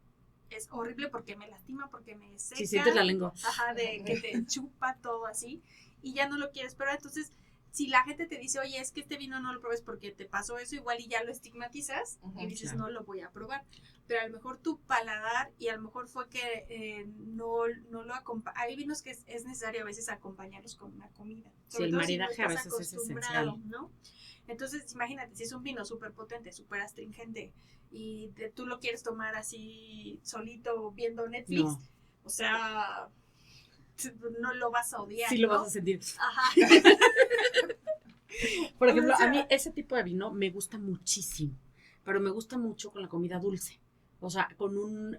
es horrible porque me lastima, porque me seca. Sí, sientes la lengua. Ajá, de que te chupa todo así y ya no lo quieres probar. Entonces, si la gente te dice, oye, es que este vino no lo pruebes porque te pasó eso, igual y ya lo estigmatizas y dices, no lo voy a probar. Pero a lo mejor tu paladar y a lo mejor fue que no lo acompaña. Hay vinos que es necesario a veces acompañarlos con una comida. Sí, el maridaje a veces es esencial, ¿no? Entonces, imagínate, si es un vino súper potente, súper astringente y tú lo quieres tomar así solito viendo Netflix, no. O sea, no lo vas a odiar. Sí, ¿no? lo vas a sentir. Ajá. Por ejemplo, a mí ese tipo de vino me gusta muchísimo, pero me gusta mucho con la comida dulce. O sea, con un,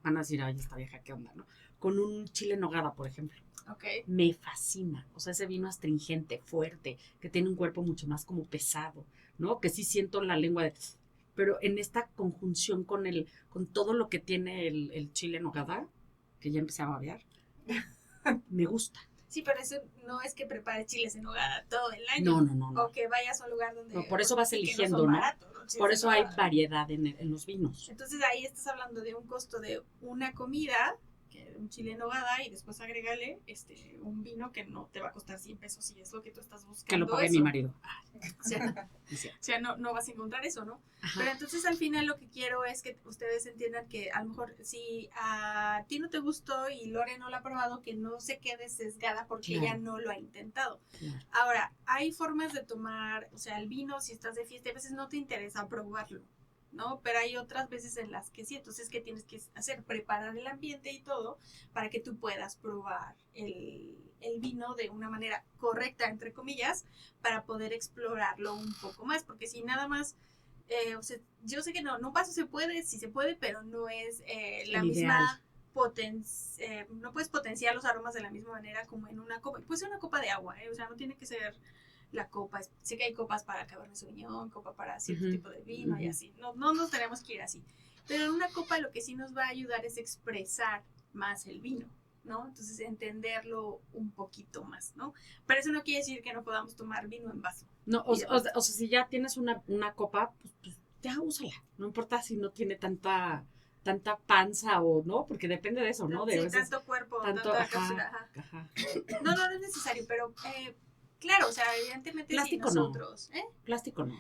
van a decir, ay, esta vieja, ¿qué onda, no? Con un chile en nogada, por ejemplo. Okay. Me fascina, o sea, ese vino astringente, fuerte, que tiene un cuerpo mucho más como pesado, ¿no? Que sí siento la lengua de... Pero en esta conjunción con todo lo que tiene el chile en nogada, que ya empecé a babear, me gusta. Sí, pero eso no es que prepares chiles en nogada todo el año. No. O que vayas a un lugar donde... No, por eso vas que eligiendo, son ¿no? baratos, los chiles Por en eso hay nogada. variedad en los vinos. Entonces ahí estás hablando de un costo de una comida, que un chile en nogada, y después agrégale un vino que no te va a costar 100 pesos si es lo que tú estás buscando. Que lo pague eso. mi marido. O sea, Es cierto. o sea, no vas a encontrar eso, ¿no? Ajá. Pero entonces al final lo que quiero es que ustedes entiendan que a lo mejor si a ti no te gustó y Lore no lo ha probado, que no se quede sesgada porque Claro. ella no lo ha intentado. Claro. Ahora, hay formas de tomar, o sea, el vino si estás de fiesta, a veces no te interesa probarlo, ¿no? Pero hay otras veces en las que sí, entonces ¿qué tienes que hacer? Preparar el ambiente y todo para que tú puedas probar el vino de una manera correcta, entre comillas, para poder explorarlo un poco más, porque si nada más, o sea, yo sé que no, un vaso se puede, sí se puede, pero no es la El misma no puedes potenciar los aromas de la misma manera como en una copa, puede ser una copa de agua, o sea, no tiene que ser la copa, sé que hay copas para Cabernet Sauvignon, copa para cierto Ujú, tipo de vino y ujú. así, no nos tenemos que ir así, pero en una copa lo que sí nos va a ayudar es expresar más el vino, ¿no? Entonces entenderlo un poquito más, ¿no? Pero eso no quiere decir que no podamos tomar vino en vaso. No, Y demás. o sea, si ya tienes una copa, pues ya úsala. No importa si no tiene tanta panza o no, porque depende de eso, ¿no? De Sí, veces, tanto cuerpo, tanto, tanta ajá, cápsula, ajá. ajá. No es necesario, pero claro, o sea, evidentemente Plástico si no. nosotros, Plástico no.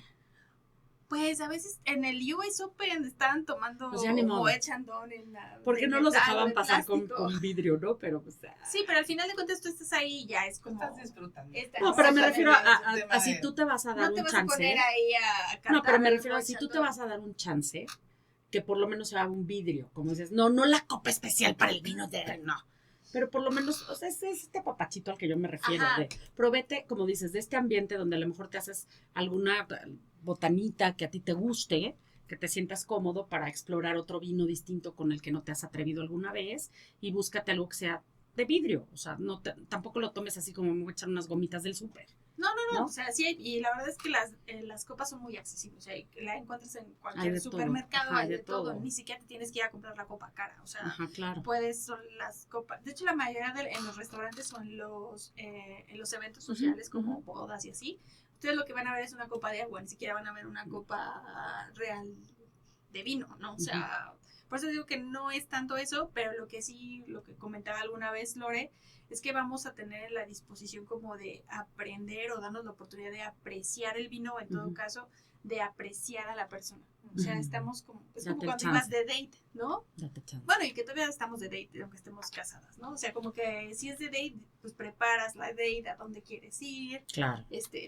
pues a veces en el US Open estaban tomando Pues ya ni modo. Moet Chandon en la Porque de no los metal o dejaban de pasar con plástico. vidrio, ¿no? Pero pues... Sí, pero al final de cuentas tú estás ahí y ya es como... Estás disfrutando. No, pero me Exactamente. refiero a tema si de- tú te vas a dar No te un vas a chance. poner ahí a cantar. No, pero me el refiero a Moet si tú te Chandon. vas a dar un chance, que por lo menos sea un vidrio, como dices, no la copa especial para el vino de... No. Pero por lo menos, o sea, es este papachito al que yo me refiero, Ajá. de provete, como dices, de este ambiente donde a lo mejor te haces alguna botanita que a ti te guste, que te sientas cómodo para explorar otro vino distinto con el que no te has atrevido alguna vez, y búscate algo que sea de vidrio, o sea, tampoco lo tomes así como me voy a echar unas gomitas del súper. No, ¿no? o sea, sí, y la verdad es que las copas son muy accesibles, o sea, la encuentras en Hay cualquier de todo. supermercado, Ajá, hay de de todo. todo. Ni siquiera te tienes que ir a comprar la copa cara, o sea, Ajá, claro. son las copas, de hecho la mayoría en los restaurantes o en los eventos sociales como ujú. bodas y así, ustedes lo que van a ver es una copa de agua, ni siquiera van a ver una copa real de vino, ¿no? O sea, por eso digo que no es tanto eso, pero lo que sí, lo que comentaba alguna vez Lore, es que vamos a tener la disposición como de aprender o darnos la oportunidad de apreciar el vino, o en todo caso, de apreciar a la persona. O sea, estamos como, es como Date el cuando chance. ibas de date, ¿no? Date chance. Bueno, y que todavía estamos de date, aunque estemos casadas, ¿no? O sea, como que si es de date, pues preparas la date, a dónde quieres ir, Claro.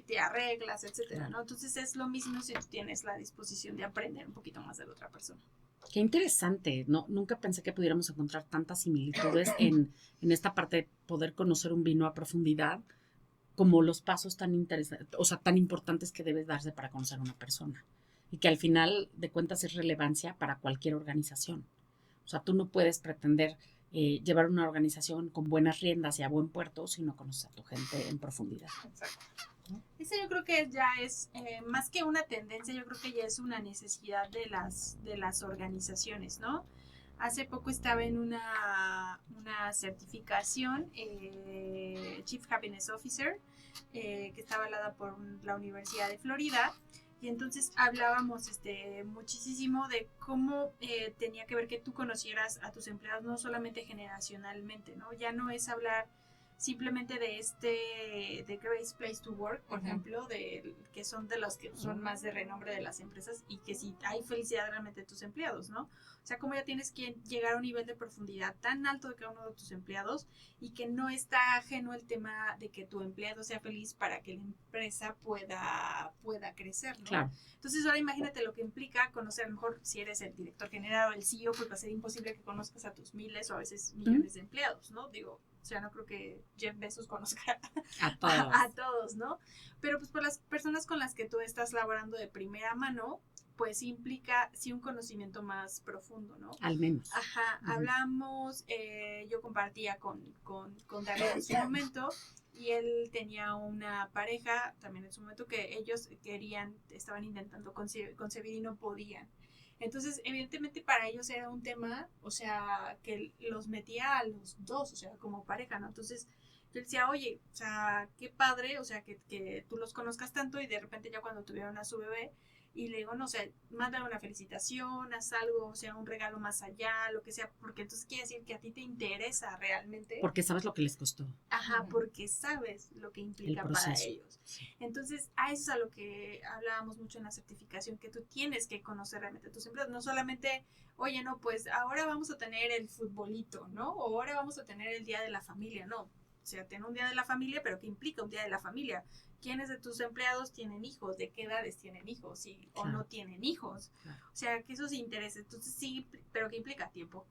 te arreglas, etcétera, Claro. ¿no? Entonces es lo mismo si tú tienes la disposición de aprender un poquito más de la otra persona. Qué interesante, no, nunca pensé que pudiéramos encontrar tantas similitudes en esta parte de poder conocer un vino a profundidad, como los pasos tan interesantes, o sea, tan importantes que debe darse para conocer a una persona. Y que al final de cuentas es relevancia para cualquier organización. O sea, tú no puedes pretender llevar una organización con buenas riendas y a buen puerto si no conoces a tu gente en profundidad. Exacto. Ese yo creo que ya es, más que una tendencia, yo creo que ya es una necesidad de las organizaciones, ¿no? Hace poco estaba en una certificación, Chief Happiness Officer, que está avalada por la Universidad de Florida, y entonces hablábamos muchísimo de cómo tenía que ver que tú conocieras a tus empleados, no solamente generacionalmente, ¿no? Ya no es hablar simplemente de Great Place to Work, por ejemplo, que son de los que son más de renombre de las empresas y que si hay felicidad realmente de tus empleados, ¿no? O sea, como ya tienes que llegar a un nivel de profundidad tan alto de cada uno de tus empleados y que no está ajeno el tema de que tu empleado sea feliz para que la empresa pueda crecer, ¿no? Claro. Entonces ahora imagínate lo que implica conocer, a lo mejor si eres el director general o el CEO, pues va a ser imposible que conozcas a tus miles o a veces millones de empleados, ¿no? Digo, o sea, no creo que Jeff Bezos conozca A todos. a todos, ¿no? Pero pues por las personas con las que tú estás laborando de primera mano, pues implica sí un conocimiento más profundo, ¿no? Al menos. Ajá, hablamos, yo compartía con David en su momento y él tenía una pareja también en su momento que ellos estaban intentando concebir y no podían. Entonces, evidentemente para ellos era un tema, o sea, que los metía a los dos, o sea, como pareja, ¿no? Entonces, yo decía, oye, o sea, qué padre, o sea, que tú los conozcas tanto y de repente ya cuando tuvieron a su bebé, y le digo, no, o sea, mándale una felicitación, haz algo, o sea, un regalo más allá, lo que sea, porque entonces quiere decir que a ti te interesa realmente. Porque sabes lo que les costó. Ajá, porque sabes lo que implica para ellos. Entonces, a eso es a lo que hablábamos mucho en la certificación, que tú tienes que conocer realmente a tus empleados, no solamente, oye, no, pues ahora vamos a tener el futbolito, ¿no? O ahora vamos a tener el día de la familia, no. O sea, ten un día de la familia, pero ¿qué implica un día de la familia? ¿Quiénes de tus empleados tienen hijos? ¿De qué edades tienen hijos? ¿Sí? Claro. ¿O no tienen hijos? Claro. O sea, que esos intereses. Entonces sí, pero ¿qué implica? Tiempo.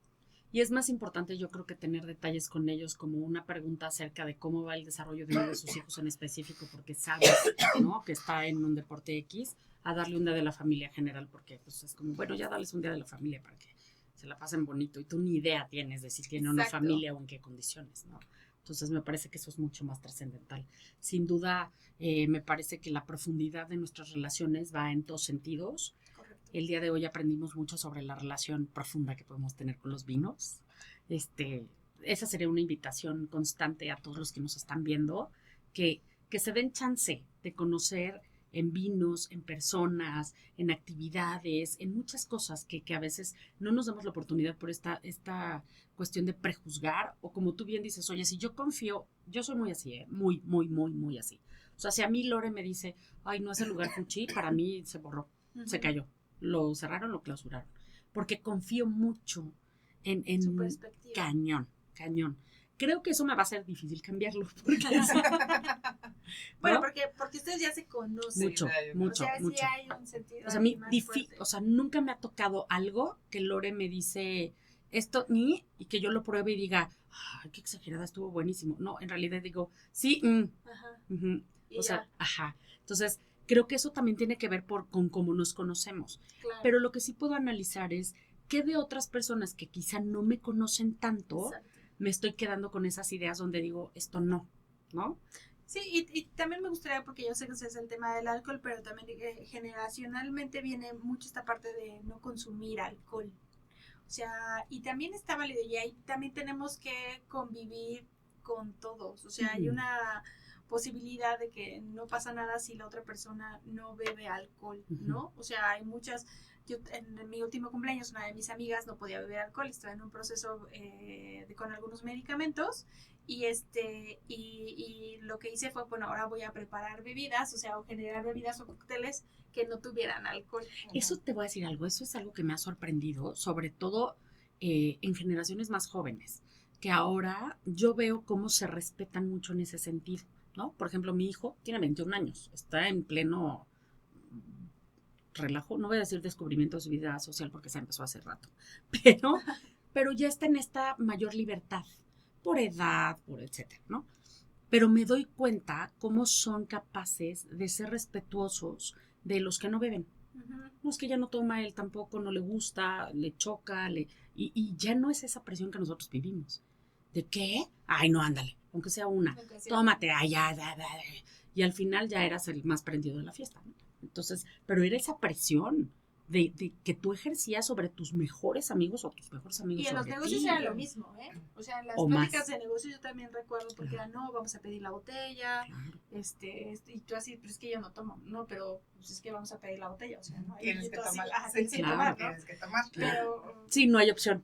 Y es más importante, yo creo, que tener detalles con ellos, como una pregunta acerca de cómo va el desarrollo de uno de sus hijos en específico, porque sabes, ¿no?, que está en un deporte X, a darle un día de la familia general, porque pues es como, bueno, ya dales un día de la familia para que se la pasen bonito, y tú ni idea tienes de si tiene una familia o en qué condiciones, ¿no? Entonces me parece que eso es mucho más trascendental. Sin duda, me parece que la profundidad de nuestras relaciones va en todos sentidos. Correcto. El día de hoy aprendimos mucho sobre la relación profunda que podemos tener con los vinos. Esa sería una invitación constante a todos los que nos están viendo, que se den chance de conocer en vinos, en personas, en actividades, en muchas cosas que a veces no nos damos la oportunidad por esta cuestión de prejuzgar, o como tú bien dices, oye, si yo confío, yo soy muy así, muy, muy, muy, muy así. O sea, si a mí Lore me dice, ay, no es el lugar fuchi, para mí se borró, se cayó, lo cerraron, lo clausuraron, porque confío mucho en su perspectiva. Cañón. Creo que eso me va a ser difícil cambiarlo. Bueno, porque ustedes ya se conocen. Mucho. O sea, sí hay un sentido. O sea, o sea, nunca me ha tocado algo que Lore me dice esto y que yo lo pruebe y diga, ay, qué exagerada, estuvo buenísimo. No, en realidad digo, sí, ajá. O sea, ajá. Entonces, creo que eso también tiene que ver con cómo nos conocemos. Claro. Pero lo que sí puedo analizar es qué de otras personas que quizá no me conocen tanto, exacto, me estoy quedando con esas ideas donde digo, esto no, ¿no? Sí, y también me gustaría, porque yo sé que ese es el tema del alcohol, pero también generacionalmente viene mucho esta parte de no consumir alcohol. O sea, y también está válido, y ahí también tenemos que convivir con todos. O sea, hay una posibilidad de que no pasa nada si la otra persona no bebe alcohol, ¿no? O sea, hay muchas... Yo en mi último cumpleaños, una de mis amigas no podía beber alcohol, estaba en un proceso con algunos medicamentos, y lo que hice fue, bueno, ahora voy a preparar bebidas, o sea, o generar bebidas o cócteles que no tuvieran alcohol. Eso te voy a decir algo, eso es algo que me ha sorprendido, sobre todo en generaciones más jóvenes, que ahora yo veo cómo se respetan mucho en ese sentido, ¿no? Por ejemplo, mi hijo tiene 21 años, está en pleno relajo, no voy a decir descubrimiento de su vida social porque se empezó hace rato, pero ya está en esta mayor libertad, por edad, por etcétera, ¿no? Pero me doy cuenta cómo son capaces de ser respetuosos de los que no beben. No, es que ya no toma, él tampoco, no le gusta, le choca, y ya no es esa presión que nosotros vivimos. ¿De qué? Ay, no, ándale, aunque sea una. Tómate, ay, ya. Y al final ya eras el más prendido de la fiesta, ¿no? Entonces, pero era esa presión de que tú ejercías sobre tus mejores amigos o tus mejores amigos. Y en los negocios era lo mismo, ¿eh? O sea, en las pláticas de negocios yo también recuerdo, porque era, no, vamos a pedir la botella, y tú así, pero es que yo no tomo, no, pero pues es que vamos a pedir la botella, o sea, ¿no? Tienes que tomar. Tienes que tomar, ¿no? Pero, sí, no hay opción.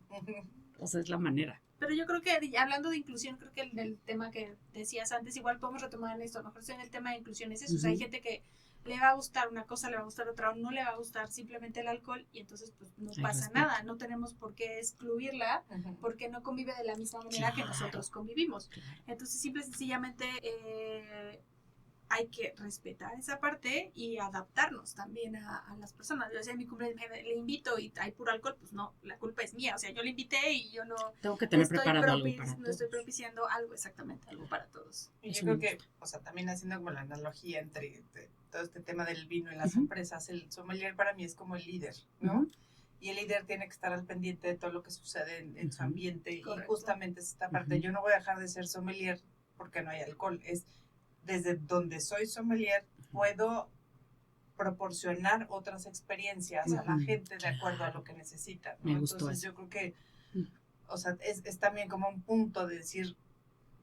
O sea, es la manera. Pero yo creo que, hablando de inclusión, creo que el tema que decías antes, igual podemos retomar en esto, a lo mejor en el tema de inclusión es eso, o sea, hay gente que le va a gustar una cosa, le va a gustar otra, o no le va a gustar simplemente el alcohol, y entonces pues no pasa nada, no tenemos por qué excluirla, porque no convive de la misma manera que nosotros convivimos. Entonces simple y sencillamente hay que respetar esa parte y adaptarnos también a las personas. Yo, si a mi cumpleaños le invito y hay puro alcohol, pues no, la culpa es mía, o sea, yo le invité y yo no tengo que tener preparado algo para todos. No estoy propiciando algo, exactamente, algo para todos. Y yo creo que, o sea, también haciendo como la analogía entre todo este tema del vino en las empresas, el sommelier para mí es como el líder, ¿no? Y el líder tiene que estar al pendiente de todo lo que sucede en su ambiente. Correcto. Y justamente es esta parte, yo no voy a dejar de ser sommelier porque no hay alcohol, es desde donde soy sommelier puedo proporcionar otras experiencias a la gente de acuerdo a lo que necesita, ¿no? Me gustó Entonces eso. yo creo que, o sea, es también como un punto de decir,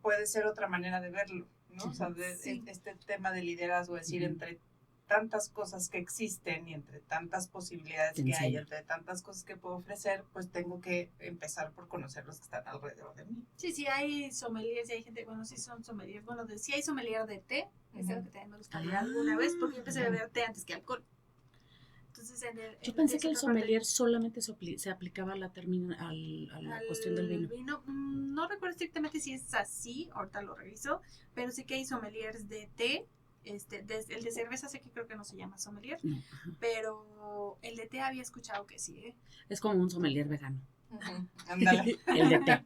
puede ser otra manera de verlo, ¿no? O sea, este tema de liderazgo, es decir, entre tantas cosas que existen y entre tantas posibilidades que hay, entre tantas cosas que puedo ofrecer, pues tengo que empezar por conocer los que están alrededor de mí. Sí, hay sommeliers, y hay gente, bueno, sí son sommeliers, bueno, sí hay sommelier de té, es algo que también me gustaría alguna vez, porque yo empecé a beber té antes que alcohol. Entonces, yo pensé que el sommelier solamente se aplicaba a la cuestión del vino. No recuerdo estrictamente si es así, ahorita lo reviso, pero sí que hay sommeliers de té. El de cerveza sé que creo que no se llama sommelier, pero el de té había escuchado que sí, Es como un sommelier vegano. Ándale. El de té.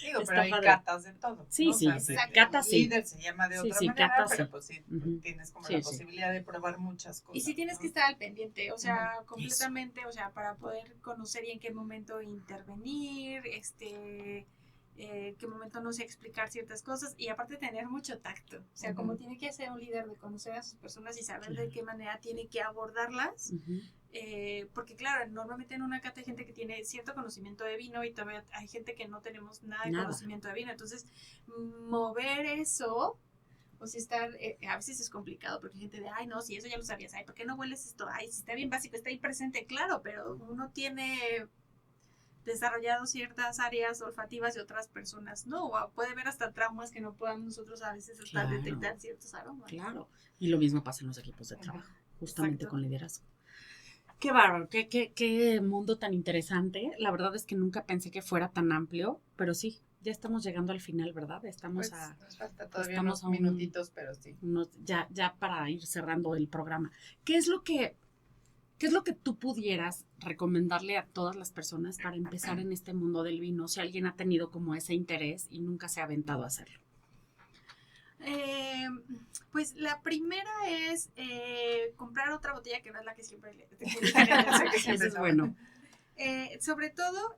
Digo, pero hay catas de todo. Sí, ¿no? sí, o sea, sí. Cata sí. El líder se llama de otra manera, cata, pero sí. pues sí, tienes como la posibilidad de probar muchas cosas. Y sí tienes que estar al pendiente, o sea, completamente, o sea, para poder conocer y en qué momento intervenir, qué momento no sé explicar ciertas cosas y aparte tener mucho tacto, o sea, como tiene que ser un líder de conocer a sus personas y saber de qué manera tiene que abordarlas, porque claro, normalmente en una cata hay gente que tiene cierto conocimiento de vino y todavía hay gente que no tenemos nada de conocimiento de vino, entonces mover eso, o si estar, a veces es complicado porque hay gente de, ay no, si eso ya lo sabías, ay, ¿por qué no hueles esto? Ay, si está bien básico, está ahí presente, claro, pero uno tiene desarrollado ciertas áreas olfativas de otras personas, ¿no? O puede haber hasta traumas que no podamos nosotros a veces hasta detectar ciertos aromas. Claro, y lo mismo pasa en los equipos de trabajo, justamente con liderazgo. Qué bárbaro, qué mundo tan interesante. La verdad es que nunca pensé que fuera tan amplio, pero sí, ya estamos llegando al final, ¿verdad? Estamos pues, nos falta todavía unos minutitos, pero sí. Ya para ir cerrando el programa. ¿Qué es lo que tú pudieras recomendarle a todas las personas para empezar en este mundo del vino, si alguien ha tenido como ese interés y nunca se ha aventado a hacerlo? Pues la primera es comprar otra botella que no es la que siempre le Eso es bueno. Sobre todo,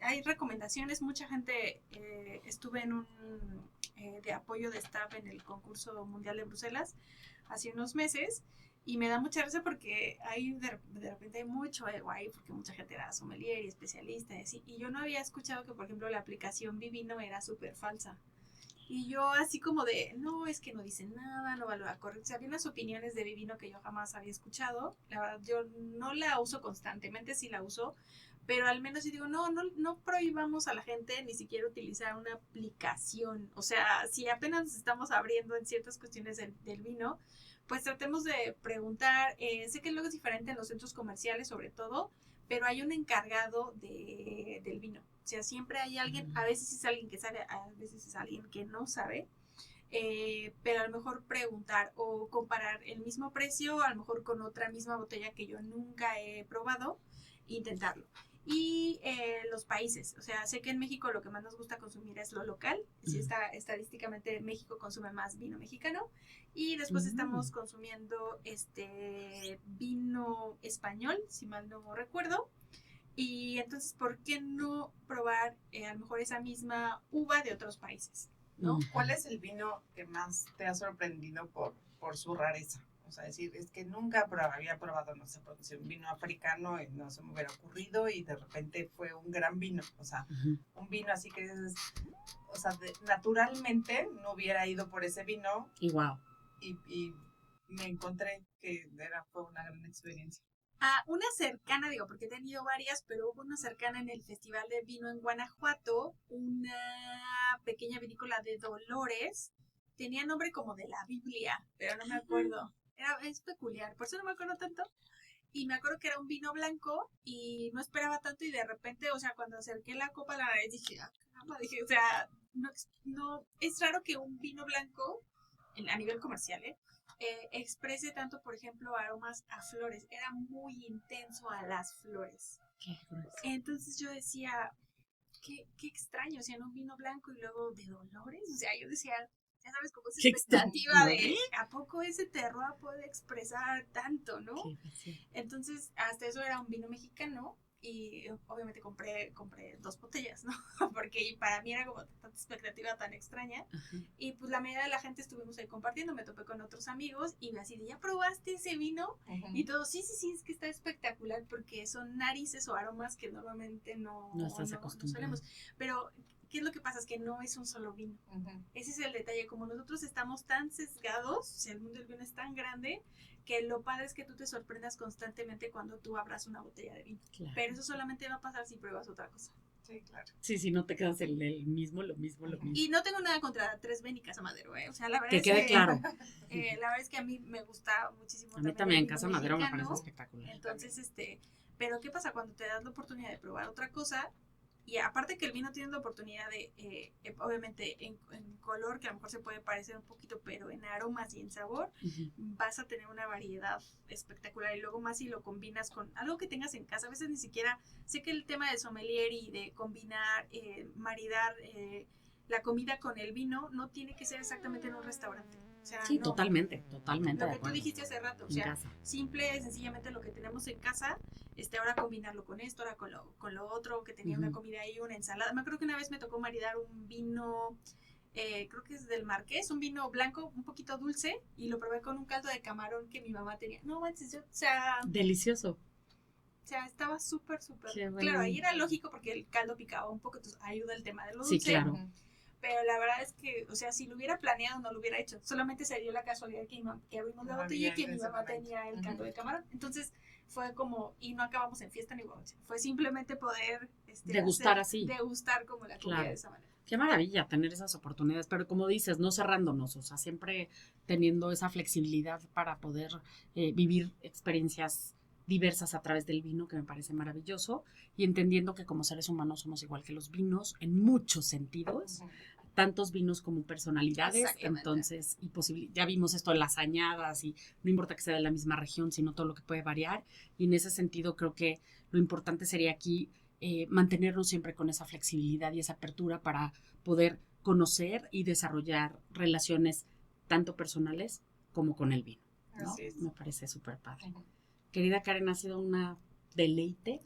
hay recomendaciones. Mucha gente estuve en un de apoyo de staff en el concurso mundial de Bruselas hace unos meses y me da mucha risa porque hay de repente hay mucho ego ahí porque mucha gente era sommelier y especialista y así, y yo no había escuchado que por ejemplo la aplicación Vivino era súper falsa. Y yo así como de, no, es que no dicen nada, no valora correcto. O sea, había unas opiniones de Vivino que yo jamás había escuchado. La verdad, yo no la uso constantemente, sí la uso, pero al menos sí digo, no prohibamos a la gente ni siquiera utilizar una aplicación. O sea, si apenas nos estamos abriendo en ciertas cuestiones del vino, pues tratemos de preguntar. Sé que luego es diferente en los centros comerciales sobre todo, pero hay un encargado del vino. O sea, siempre hay alguien, a veces es alguien que sabe, a veces es alguien que no sabe, pero a lo mejor preguntar o comparar el mismo precio, a lo mejor con otra misma botella que yo nunca he probado, intentarlo. Y los países, o sea, sé que en México lo que más nos gusta consumir es lo local, si está estadísticamente México consume más vino mexicano y después estamos consumiendo vino español, si mal no recuerdo. Y entonces, ¿por qué no probar a lo mejor esa misma uva de otros países? ¿No? ¿Cuál es el vino que más te ha sorprendido por su rareza? O sea, decir, es que nunca había probado, no sé, un vino africano y no se me hubiera ocurrido y de repente fue un gran vino. O sea, un vino así que dices, o sea, naturalmente no hubiera ido por ese vino. Y wow. Y me encontré que fue una gran experiencia. Una cercana, digo, porque he tenido varias, pero hubo una cercana en el Festival de Vino en Guanajuato, una pequeña vinícola de Dolores, tenía nombre como de la Biblia, pero no me acuerdo, es peculiar, por eso no me acuerdo tanto, y me acuerdo que era un vino blanco y no esperaba tanto y de repente, o sea, cuando acerqué la copa a la nariz dije, caramba, o sea, no, es raro que un vino blanco, a nivel comercial, exprese tanto, por ejemplo, aromas a flores. Era muy intenso a las flores. Entonces yo decía, qué extraño, o sea, en un vino blanco y luego de Dolores. O sea, yo decía, ya sabes, como esa expectativa de ¿a poco ese terroir puede expresar tanto, no? Entonces, hasta eso era un vino mexicano. y obviamente compré 2 botellas, ¿no? Porque para mí era como tanta expectativa tan extraña. Ajá. Y pues la mayoría de la gente estuvimos ahí compartiendo, me topé con otros amigos y así de, ¿ya probaste ese vino? Y todos, sí, es que está espectacular porque son narices o aromas que normalmente no estás acostumbrado. solemos. Pero, ¿qué es lo que pasa? Es que no es un solo vino. Ese es el detalle, como nosotros estamos tan sesgados, o sea, el mundo del vino es tan grande, que lo padre es que tú te sorprendas constantemente cuando tú abras una botella de vino. Claro. Pero eso solamente va a pasar si pruebas otra cosa. Sí, claro. Sí, si no te quedas el mismo, lo mismo. Y no tengo nada contra 3B ni Casa Madero, ¿eh? O sea, la verdad Que es quede que, claro. la verdad es que a mí me gusta muchísimo. A mí también el vino Casa Madero me mexicano. parece espectacular. Entonces, pero ¿qué pasa cuando te das la oportunidad de probar otra cosa? Y aparte que el vino tiene la oportunidad de, obviamente, en color, que a lo mejor se puede parecer un poquito, pero en aromas y en sabor, vas a tener una variedad espectacular. Y luego más si lo combinas con algo que tengas en casa. A veces ni siquiera, sé que el tema del sommelier y de combinar, maridar la comida con el vino, no tiene que ser exactamente en un restaurante. O sea, Sí, no. totalmente Lo que tú dijiste hace rato, o sea, simple, sencillamente lo que tenemos en casa, ahora combinarlo con esto, ahora con lo otro, que tenía una comida ahí, una ensalada. Me acuerdo que una vez me tocó maridar un vino, creo que es del Marqués, un vino blanco, un poquito dulce, y lo probé con un caldo de camarón que mi mamá tenía. No manches, o sea... Delicioso. O sea, estaba súper. Qué bueno. Claro, ahí era lógico porque el caldo picaba un poco, entonces ayuda el tema de lo dulce. Sí, claro. Pero la verdad es que, o sea, si lo hubiera planeado, no lo hubiera hecho. Solamente se dio la casualidad que abrimos la botella y que mi mamá tenía el caldo de camarón. Entonces fue como, y no acabamos en fiesta ni borracha. Fue simplemente poder degustar como la comida de esa manera. Qué maravilla tener esas oportunidades, pero como dices, no cerrándonos, o sea, siempre teniendo esa flexibilidad para poder vivir experiencias diversas a través del vino, que me parece maravilloso, y entendiendo que como seres humanos somos igual que los vinos en muchos sentidos, tantos vinos como personalidades, entonces, y ya vimos esto de las añadas, y no importa que sea de la misma región, sino todo lo que puede variar, y en ese sentido creo que lo importante sería aquí mantenernos siempre con esa flexibilidad y esa apertura para poder conocer y desarrollar relaciones tanto personales como con el vino, ¿no? Me parece súper padre. Querida Karen, ha sido una deleite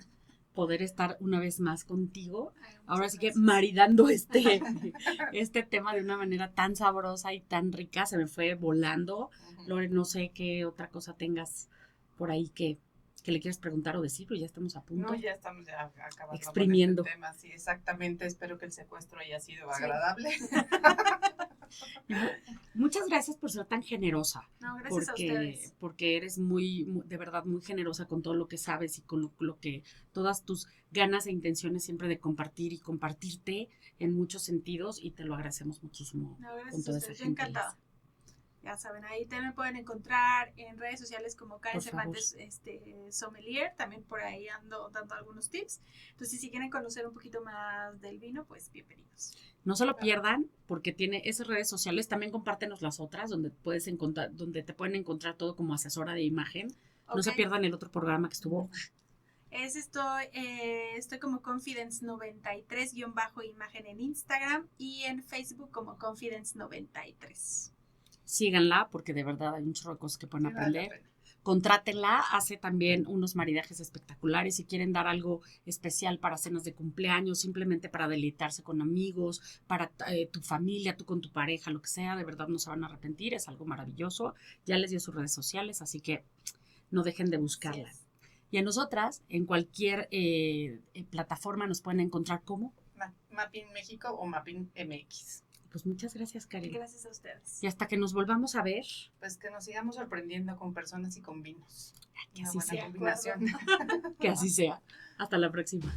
poder estar una vez más contigo. Ahora sí que maridando este tema de una manera tan sabrosa y tan rica, se me fue volando. Lore, no sé qué otra cosa tengas por ahí que le quieras preguntar o decir, pero ya estamos a punto. No, ya estamos acabando exprimiendo con este tema. Sí, exactamente. Espero que el secuestro haya sido agradable. Muchas gracias por ser tan generosa. No, gracias a ustedes. Porque eres muy, de verdad, muy generosa con todo lo que sabes y con lo que, todas tus ganas e intenciones siempre de compartir y compartirte en muchos sentidos, y te lo agradecemos muchísimo. No, gracias a ustedes. Yo encantada. Ya saben, ahí también me pueden encontrar en redes sociales como Karen Cervantes Sommelier. También por ahí ando dando algunos tips. Entonces, si quieren conocer un poquito más del vino, pues bienvenidos. No se lo pierdan, porque tiene esas redes sociales. También compártenos las otras, donde puedes encontrar, donde te pueden encontrar todo como asesora de imagen. No se pierdan el otro programa que estuvo. Estoy como Confidence93-imagen en Instagram y en Facebook como Confidence93. Síganla, porque de verdad hay un chorro de cosas que pueden aprender. Contrátenla, hace también unos maridajes espectaculares. Si quieren dar algo especial para cenas de cumpleaños, simplemente para deleitarse con amigos, para tu familia, tú con tu pareja, lo que sea, de verdad no se van a arrepentir, es algo maravilloso. Ya les dio sus redes sociales, así que no dejen de buscarla. Y a nosotras, en cualquier plataforma nos pueden encontrar como Mapping México o Mapping MX. Pues muchas gracias, Karen. Gracias a ustedes. Y hasta que nos volvamos a ver. Pues que nos sigamos sorprendiendo con personas y con vinos. Que así sea. Combinación. Que así sea. Hasta la próxima.